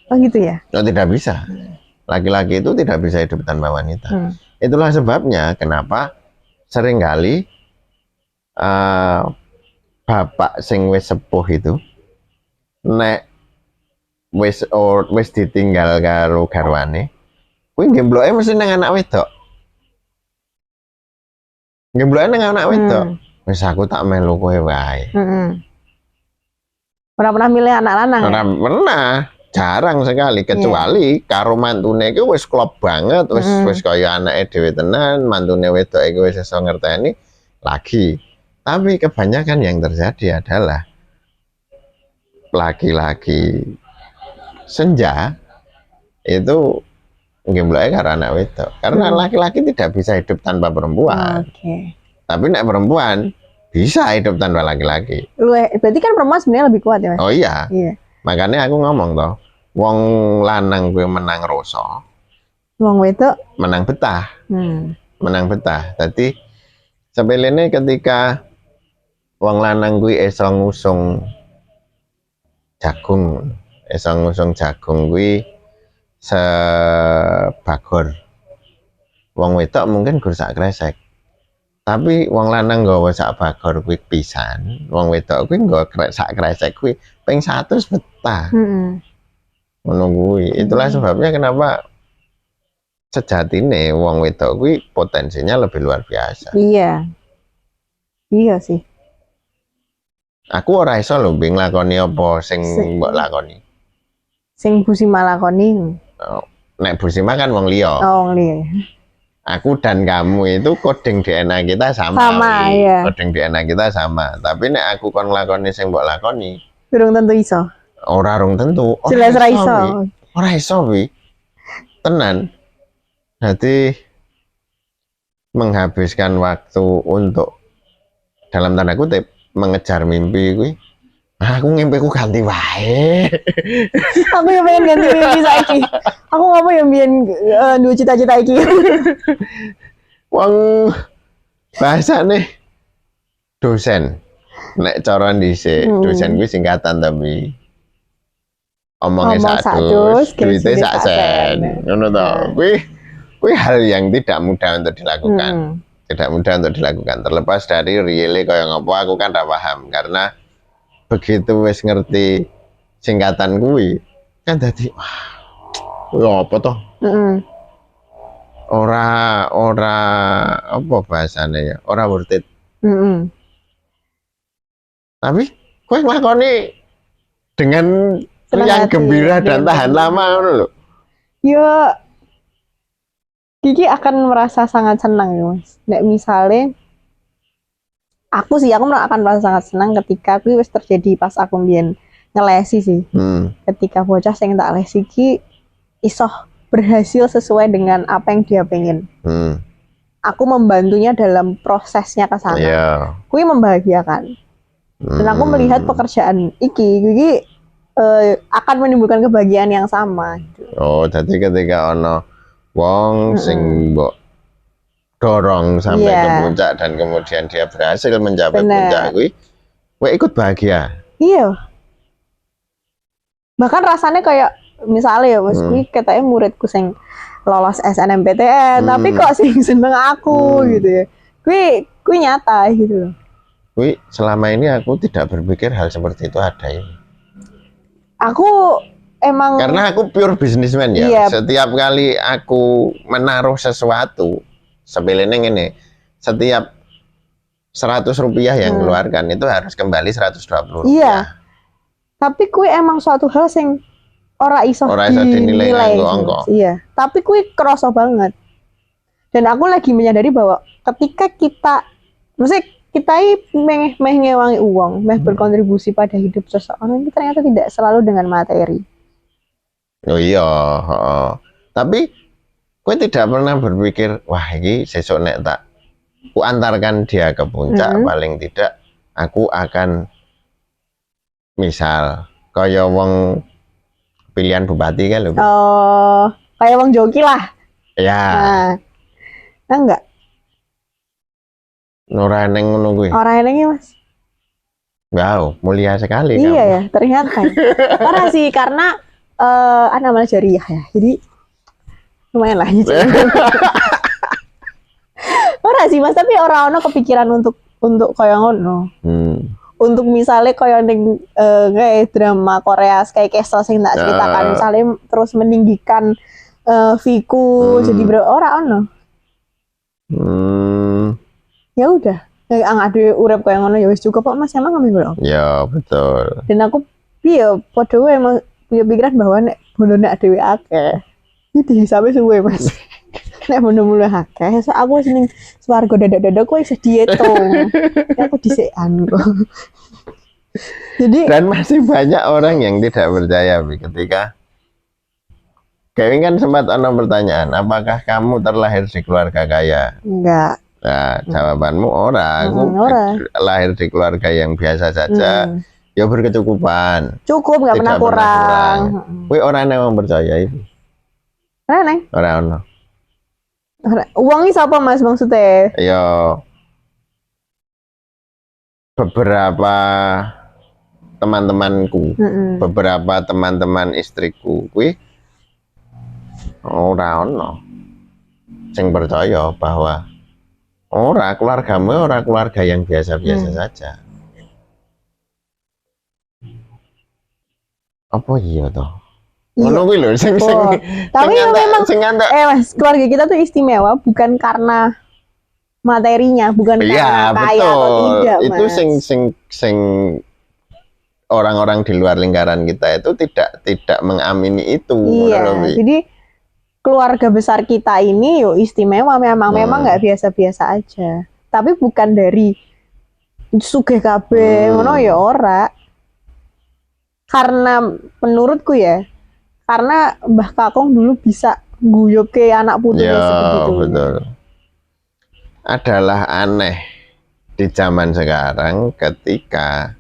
Oh gitu ya? Oh, tidak bisa. Laki-laki itu tidak bisa hidup tanpa wanita. Itulah sebabnya kenapa seringkali bapak sing wis sepuh itu nek wis ditinggal karo garwane, kuwi gembloke mesti nang anak wedok. Gembloke nang anak wedok. Wis aku tak melu kowe wae. Ora pernah milih anak lanang. Ora pernah. Jarang sekali, kecuali karo mantune iki wis klop banget, wis kaya anake dhewe tenan, mantune wedok iki wis iso ngerteni lagi. Tapi kebanyakan yang terjadi adalah laki-laki senja itu gembloke karo anak wedok. Karena laki-laki tidak bisa hidup tanpa perempuan. Tapi nek perempuan bisa hidup tanpa laki-laki. Berarti kan perempuan sebenarnya lebih kuat ya, Mas? Oh iya. Makanya aku ngomong toh, wong lanang gue menang rasa, wong wedok menang betah. Menang betah. Jadi sepelene ketika wong lanang gue iso ngusung jagung gue sebagor. Wong wedok mungkin gur sak kresek. Tapi wong lanang nggawa sak bagor kuwi pisan, wong wedok kuwi nggawa sak kresek kuwi ping 100 betah. Ngono kuwi. Itulah sebabnya kenapa sejatine wong wedok kuwi potensinya lebih luar biasa. Iya. Iya sih. Aku ora iso lho mbing lakoni apa sing mbok lakoni. Sing Bu Sima lakoni. Nek Bu Sima kan wong liya. Oh, wong liya. Aku dan kamu itu koding DNA kita sama. Iya. Koding DNA kita sama. Tapi nek aku kon nglakoni sing mbok lakoni, durung tentu iso. Ora rung tentu. Jelas ora iso. Ora iso wi. Tenan. Jadi menghabiskan waktu untuk dalam tanda kutip mengejar mimpi kuwi. Aku ngimpiku ganti wae. Aku yang pengen ganti mimpi saiki. Aku ngapa yang biyen duwe cita-cita iki. Wong bahasane dosen. Nek cara dhisik dosen kuwi singkatan tapi omongnya satu, duitnya sak sen. Ngono to. Kuwi hal yang tidak mudah untuk dilakukan. Tidak mudah untuk dilakukan. Terlepas dari reale kaya ngopo aku kan ora paham karena begitu wis ngerti singkatan kuwi kan dadi wah apa toh? Ora apa bahasane ya? Ora worth it. Tapi kowe nglakoni dengan riang gembira dan tahan lama ngono lho. Ya Kiki akan merasa sangat senang ya Mas. Nek misalnya aku akan merasa sangat senang ketika kuwi wis terjadi pas aku mbiyen ngelesi sih. Ketika bocah sing tak lesi ki iso berhasil sesuai dengan apa yang dia pengen. Aku membantunya dalam prosesnya ke sana. Kuwi membahagiakan. Dan aku melihat pekerjaan iki akan menimbulkan kebahagiaan yang sama. Oh, jadi ketika ono wong sing mbok dorong sampai ke puncak dan kemudian dia berhasil mencapai puncak kuwi, kowe ikut bahagia. Iya. Bahkan rasanya kayak misalnya ya Mas, kuwi katanya muridku sing lolos SNMPTN, tapi kok sing seneng aku gitu ya. Kui nyata gitu loh. Kui selama ini aku tidak berpikir hal seperti itu ada ini. Aku emang karena aku pure businessman ya. Iya. Setiap kali aku menaruh sesuatu, sepelenya ini, setiap 100 rupiah yang keluarkan itu harus kembali 120 rupiah. Iya. Tapi kui emang suatu hal sing ora iso dinilai ongko. Iya. Tapi kui kerasa banget. Dan aku lagi menyadari bahwa ketika kita, maksudnya kita meh ngewangi uang, meh berkontribusi pada hidup seseorang, itu ternyata tidak selalu dengan materi. Oh iya, tapi gue tidak pernah berpikir, wah ini sesok nek tak ku antarkan dia ke puncak, paling tidak aku akan misal kaya wong pilihan bupati kan lho. Oh, kayak wong joki lah. Ya. Nah enggak. Ora eneng ngono kuwi. Ora eneng Mas. Wow, mulia sekali. Iya kamu. Ya, ternyata. Ora sih karena anak jariah ya. Jadi lumayan lah. Ora sih Mas, tapi ora ono kepikiran untuk kaya ngono. Untuk misalnya kaya ning kayak drama Korea kayak Castle sing tak ceritakan, misalnya terus meninggikan Viku jadi ora ono. Ya udah, ngadu urip kaya ngono ya wis cukup kok Mas, emang ngambil berapa? Ya betul. Dan aku piye padha wae emang punya pikiran bahwa nek bondone dhewe akeh. Iki dihisabe suwe Mas. Nek bondo mulai akeh, so aku wis ning swarga dadak-dadak kowe iso diitung. Aku dhisekan kok. Jadi dan masih banyak orang yang tidak percaya ketika Kevin kan sempat ada pertanyaan, apakah kamu terlahir di keluarga kaya? Enggak. Nah, jawabanmu ora. Aku lahir di keluarga yang biasa saja. Ya berkecukupan. Cukup, nggak pernah kurang. Kowe orang yang percaya itu. Neng. Orang. Uangnya siapa Mas maksudnya? Ya. Beberapa teman-temanku, beberapa teman-teman istriku, kuwi ora ono sing percaya bahwa keluargamu keluarga yang biasa-biasa saja. Apa iya toh? Ngono kuwi lho sing tapi memang Mas, keluarga kita tuh istimewa bukan karena materinya, bukan karena kaya atau tidak, Mas. Itu sing orang-orang di luar lingkaran kita itu tidak mengamini itu. Iya, jadi keluarga besar kita ini yo istimewa, memang nggak biasa-biasa aja. Tapi bukan dari sugih kabeh ngono ya ora. Karena menurutku ya, karena Mbah Kakung dulu bisa guyuke anak putune seperti itu. Betul. Adalah aneh di zaman sekarang ketika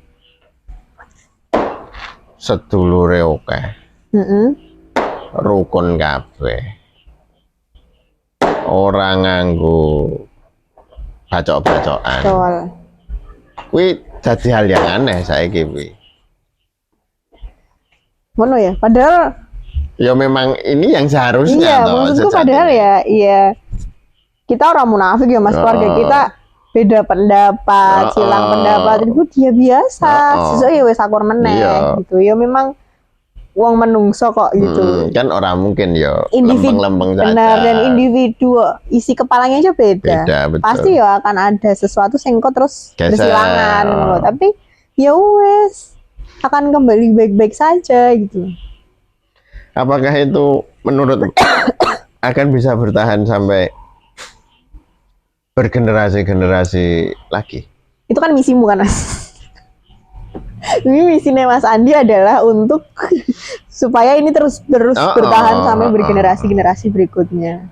sedulure akeh. Rukun kabeh. Orang nganggo bacok-bacokan. Betul. Kuwi jadi hal yang aneh saiki kuwi. Ngono ya, padahal ya memang ini yang seharusnya. Iya, maksudku padahal ya kita orang munafik ya Mas, keluarga kita beda pendapat, silang pendapat, itu dia biasa. Sesuk ya wis akur meneh gitu. Ya memang uang menungso kok gitu. Kan orang mungkin ya lempeng-lempeng saja. Benar, dan individu isi kepalanya aja beda. Betul. Pasti ya akan ada sesuatu yang kok terus bersilangan loh. Tapi ya wes akan kembali baik-baik saja gitu. Apakah itu menurut akan bisa bertahan sampai bergenerasi-generasi lagi? Itu kan misimu kan Mas. Ini misinya Mas Andi adalah untuk supaya ini terus bertahan sampai bergenerasi-generasi berikutnya.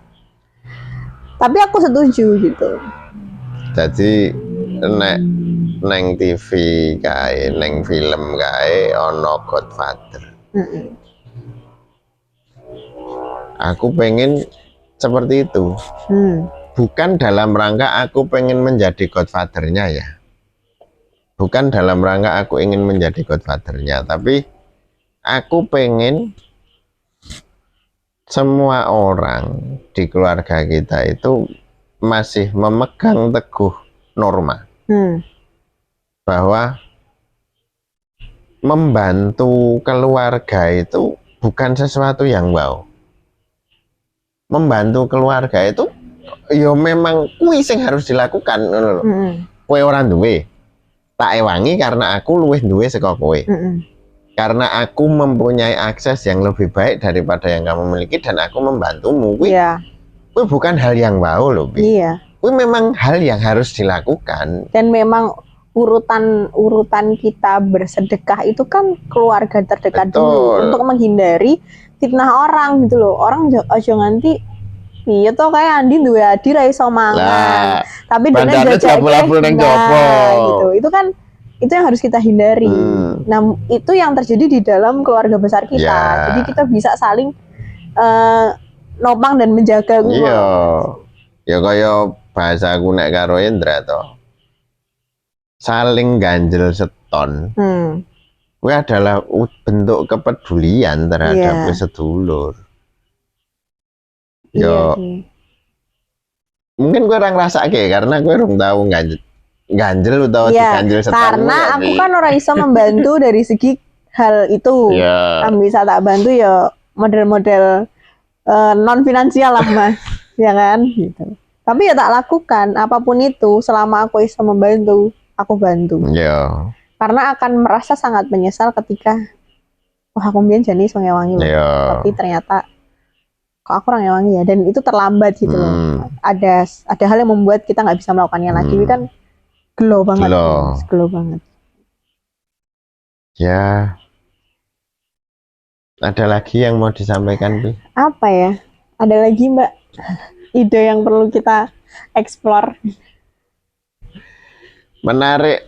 Tapi aku setuju gitu. Jadi neng TV kae, neng film kae ono Godfather. Aku pengen seperti itu. Bukan dalam rangka aku pengen menjadi Godfather-nya ya. Bukan dalam rangka aku ingin menjadi Godfather-nya, tapi aku pengen semua orang di keluarga kita itu masih memegang teguh norma bahwa membantu keluarga itu bukan sesuatu yang wow. Membantu keluarga itu ya memang kuwi sing harus dilakukan ngono lho. Kowe ora duwe, tak ewangi karena aku luwih duwe saka kowe. Karena aku mempunyai akses yang lebih baik daripada yang kamu miliki dan aku membantumu. Kuwi kuwi bukan hal yang wow lho, Bi. Kuwi memang hal yang harus dilakukan. Dan memang urutan kita bersedekah itu kan keluarga terdekat dulu untuk menghindari fitnah orang gitu loh. Orang aja nganti iya toh kayak Andi duwe adi ra iso mangan. Tapi dene jajake gitu. Itu kan itu yang harus kita hindari. Nah, itu yang terjadi di dalam keluarga besar kita. Jadi kita bisa saling nopang dan menjaga. Iya. Ya kaya bahasa aku nek karo Indra toh. Saling ganjel seton. Kuwi adalah bentuk kepedulian terhadap sedulur. Yo. Mungkin gue orang ngrasake karena gue urung tahu ganjel utawa diganjel seton. Karena aku kan ora iso membantu dari segi hal itu. Yang bisa tak bantu ya model-model non finansial lah Mas. Ya kan gitu. Tapi ya tak lakukan apapun itu selama aku iso membantu. Aku bantu. Karena akan merasa sangat menyesal ketika aku mbiyen jane iso ngewangi tapi ternyata kok aku orang ngewangi ya, dan itu terlambat gitu loh. Ada hal yang membuat kita nggak bisa melakukannya lagi. Ini kan gelo banget. Gelo banget. Ya. Ada lagi yang mau disampaikan, Bi? Apa ya? Ada lagi, Mbak? Ide yang perlu kita explore. Menarik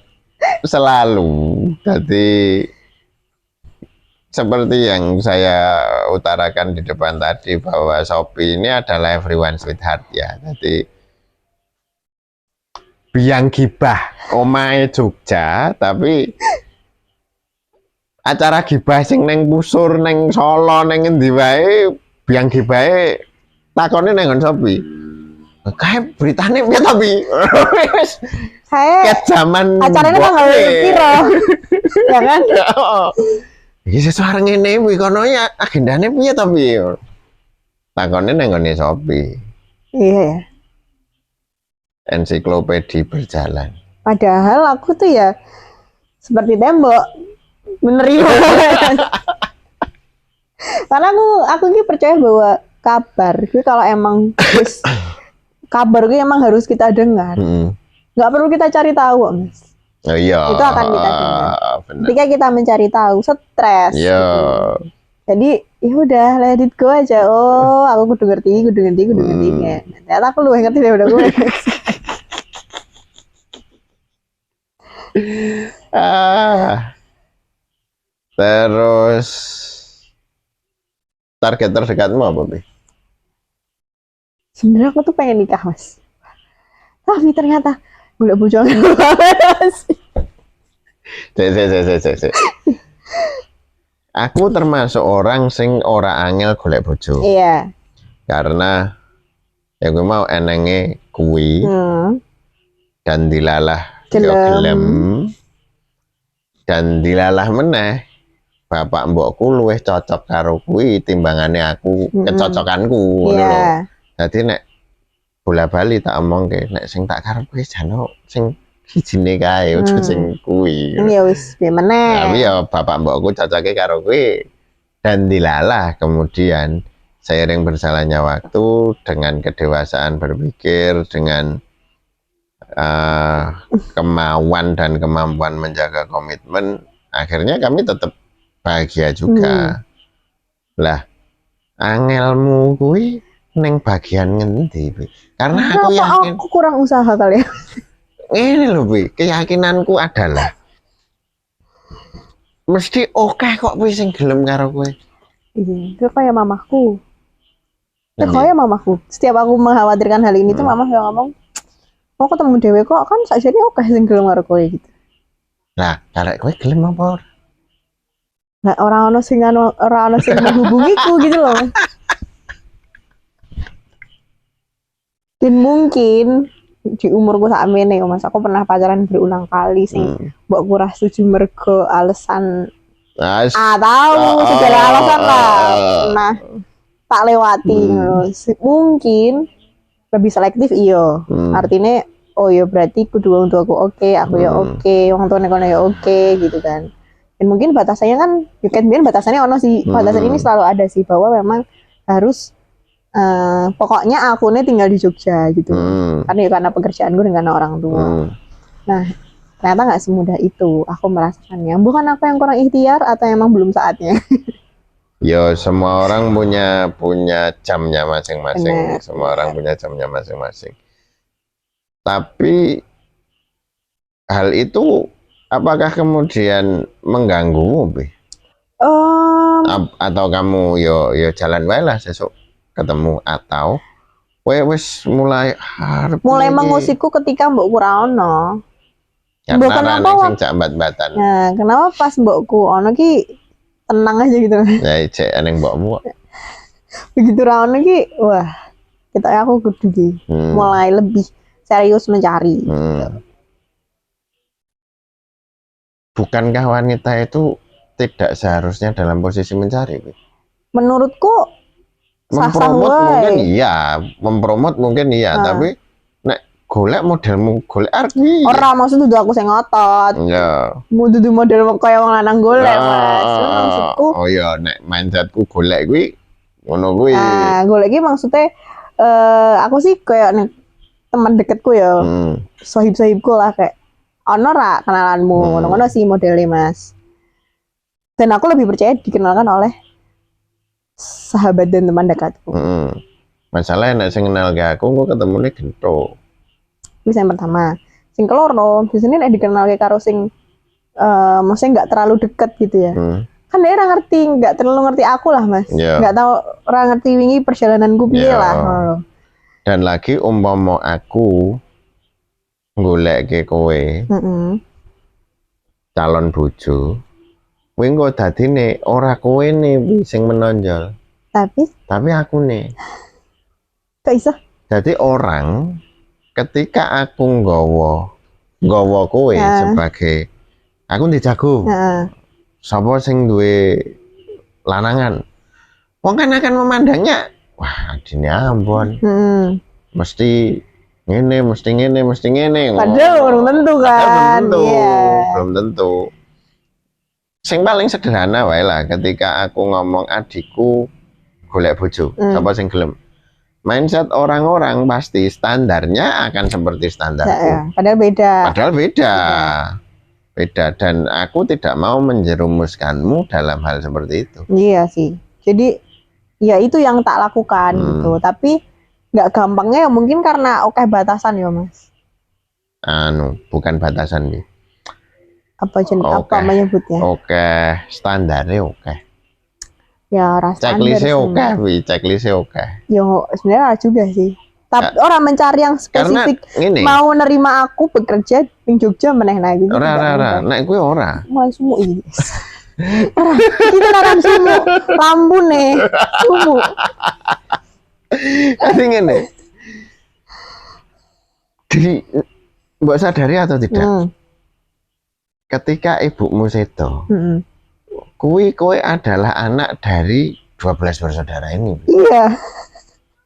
selalu. Jadi seperti yang saya utarakan di depan tadi bahwa Shopee ini adalah everyone sweetheart ya. Jadi biang gibah omahe Jogja, tapi acara gibah sing neng Pusur, neng Solo, neng endi wae biang gibahe takone nang Shopee. Kayak beritanya piye to, Bi? Kayak zaman acaranya tanggal piro? Ya kan? Iki sesuatu ngene kuwi kono ya agendane piye to, Bi? Takone nang ngene Shopee. Iya ya. Ensiklopedi berjalan. Padahal aku tuh ya seperti tembok menerima. Karena aku ini percaya bahwa kabar itu kalau emang kabar itu emang harus kita dengar. Nggak perlu kita cari tahu, Mas. Oh iya. Itu akan kita dengar. Ketika kita mencari tahu, stres. Iya. Gitu. Jadi, ya udah, let it go aja. Oh, aku kudu ngerti. Ternyata aku lu ngerti daripada gue. Terus target terdekatmu apa, Bi? Sebenarnya aku tuh pengen nikah, Mas. Tapi ternyata golek bojo angel. Aku termasuk orang sing ora angel golek bojo. Iya. Karena ya gue mau enenge kuwi. Dan dilalah gelem. Dan dilalah meneh bapak mbokku luwih cocok karo kuwi timbangane aku kecocokanku ngono lho. Dadi nek bola-bali tak omongke nek sing tak karepe jano sing sijine kae ojo sing kuwi. Ya wis piye meneh. Tapi ya bapak mbokku cocoke karo kuwi dan dilalah. Kemudian seiring berjalannya waktu dengan kedewasaan berpikir, dengan kemauan dan kemampuan menjaga komitmen, akhirnya kami tetap bahagia juga. Lah angelmu kuwi neng bagian ngendi, Bi? Karena aku yakin aku kurang usaha kali ya. Ini loh, Bi, keyakinanku adalah mesti oke kok Bi sing gelem karo kowe. Iya, itu kayak mamaku. Kayak mamaku. Setiap aku mengkhawatirkan hal ini tuh mama yang ngomong, "Mau ketemu dhewe kok kan sakjane oke sing gelem karo kowe gitu." Nah, karek kowe gelem apa ora? Nah, orang ono sing menghubungiku gitu loh. Dan mungkin di umurku saat ini Mas, aku pernah pacaran berulang kali sing mbok kurang setuju mergo alasan segala alasan lah. Nah, tak lewati mungkin lebih selektif iyo. Artinya oh ya berarti kudu wong tuaku oke, aku ya oke, wong tuane kono ya oke gitu kan. Dan mungkin batasannya kan mungkin batasannya ono sih. Batasan ini selalu ada sih bahwa memang harus pokoknya aku nih tinggal di Jogja gitu. Karena pekerjaanku dengan orang tua. Nah, ternyata nggak semudah itu. Aku merasakannya. Bukan aku yang kurang ikhtiar atau emang belum saatnya. Yo, semua orang punya jamnya masing-masing. Semua orang punya jamnya masing-masing. Tapi hal itu apakah kemudian mengganggumu, Bi? Atau kamu yo jalan wae lah sesuk ketemu, atau wes mulai mengusikku ketika mbokku ra ono. Mbok kenapa sing jak bat-batan. Nah, kenapa pas mbokku ono ki tenang aja gitu. Ya cek aneng mbokmu. Begitu ra ono ki wah, kita aku kudu ki mulai lebih serius mencari. Bukankah wanita itu tidak seharusnya dalam posisi mencari? Menurutku mempromot mungkin iya, tapi nek golek modelmu golek arti. Ora maksud dudu aku sing ngotot. Iya. Dudu model kaya wong lanang golek, Mas. Maksudku. Oh iya, nek mindsetku golek kuwi ngono kuwi. Nah, golek iki maksudnya aku sih kayak nih teman deketku ya. Sohib-sohibku lah kayak ono ra kenalanmu, ngono-ngono sih modelnya, Mas. Dan aku lebih percaya dikenalkan oleh sahabat dan teman dekatku. Masalahnya nek sing kenal ke aku ketemune gento. Wis yang pertama. Sing keloro, biasanya nek dikenal ke karo sing maksudnya nggak terlalu dekat gitu ya. Kan dia nggak terlalu ngerti aku lah, Mas. Nggak tahu orang ngerti wingi perjalananku piye lah. Dan lagi umpama aku golek ke kowe calon bojo, kowe engko dadine ora kowe ne sing menonjol. Tapi aku nih. Kok iso? Jadi orang ketika aku nggawa kowe sebagai aku dijago. Sapa sing duwe lanangan? Wong kan akan memandangnya, wah adine Ambon. Mesti ngene. Padahal belum tentu kan. Belum tentu. Sing paling sederhana wae lah ketika aku ngomong adikku golek bojo, sapa sing gelem. Mindset orang-orang pasti standarnya akan seperti standarku. Padahal beda. Beda, dan aku tidak mau menjerumuskanmu dalam hal seperti itu. Iya sih. Jadi ya itu yang tak lakukan gitu. Tapi nggak gampangnya ya mungkin karena batasan ya, Mas. Bukan batasan nih. Apa menyebutnya? Standarnya Ya rasa checklistnya Yo sebenarnya juga sih. Tapi orang mencari yang spesifik mau nerima aku bekerja di Jogja meneh gitu. Ora, nek kuwi ora. Mulai sumu iki. Ora, iki naran sumu, lampu nih, sumu. Tapi ngene. Mbok sadari atau tidak? Ketika ibumu sedo, kowe adalah anak dari 12 bersaudara ini. Iya.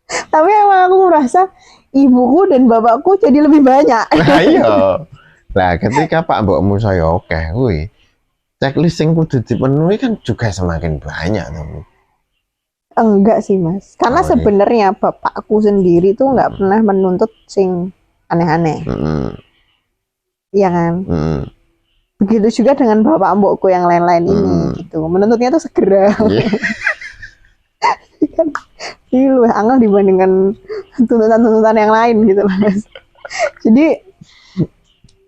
Tapi emang aku merasa ibuku dan bapakku jadi lebih banyak. Nah iya. Nah ketika pak mbokmu saya kuwi checklist yang kudu dipenuhi kan juga semakin banyak tuh. Enggak sih, Mas. Karena sebenarnya bapakku sendiri tuh nggak pernah menuntut sing aneh-aneh. Iya kan? Begitu juga dengan bapak mbokku yang lain-lain ini gitu. Menuntutnya tuh segera. Kan ini lebih angel dibandingkan tuntutan-tuntutan yang lain gitu, Mas. Jadi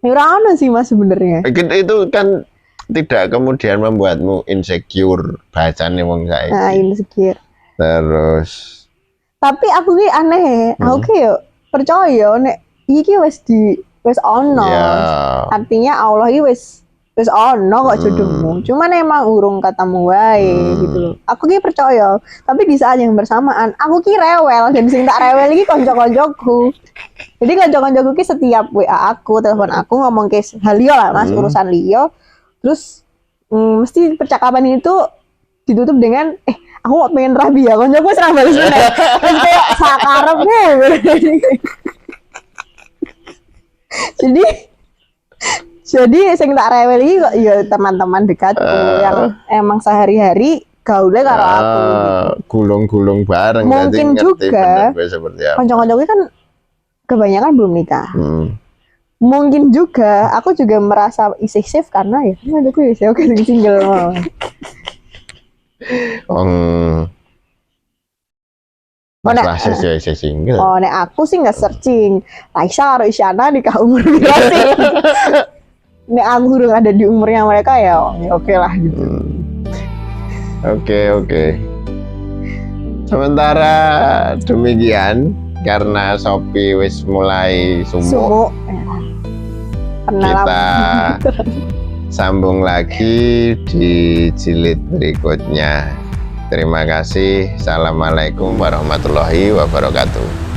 Rano sih, Mas, sebenarnya. Itu kan tidak kemudian membuatmu insecure bacanya wong saiki. Nah, insecure. Terus tapi aku ki aneh, aku ki yo percaya nek iki wis ono. Artinya Allah iki wis Terus kok jodohmu. Cuman emang urung ketemu wae gitu loh. Aku ki percaya, tapi di saat yang bersamaan aku ki rewel dan sing tak rewel iki kanca-kancaku. Jadi kanca-kancaku ki setiap WA aku, telepon aku ngomong ke hal liya lah Mas, urusan liya. Terus mesti percakapan itu ditutup dengan aku kok pengen rabi ya, kancaku wis ra bales meneh. Terus kayak sakarepmu. Jadi sing tak rewel iki kok ya teman-teman dekatku yang emang sehari-hari gaulnya karo aku gitu. Gulung-gulung bareng. Mungkin juga kanca-kancaku kan kebanyakan belum nikah. Mungkin juga aku juga merasa isih safe karena ya kancaku ya oke sing single. Masih single. Nek aku sih nggak searching Raisa karo Isyana nikah umur berapa sih? Nek aku udah ada di umurnya mereka ya oke lah gitu. Oke. Sementara demikian karena Shopee wis mulai sumuk. Kita sambung lagi di jilid berikutnya. Terima kasih. Assalamualaikum warahmatullahi wabarakatuh.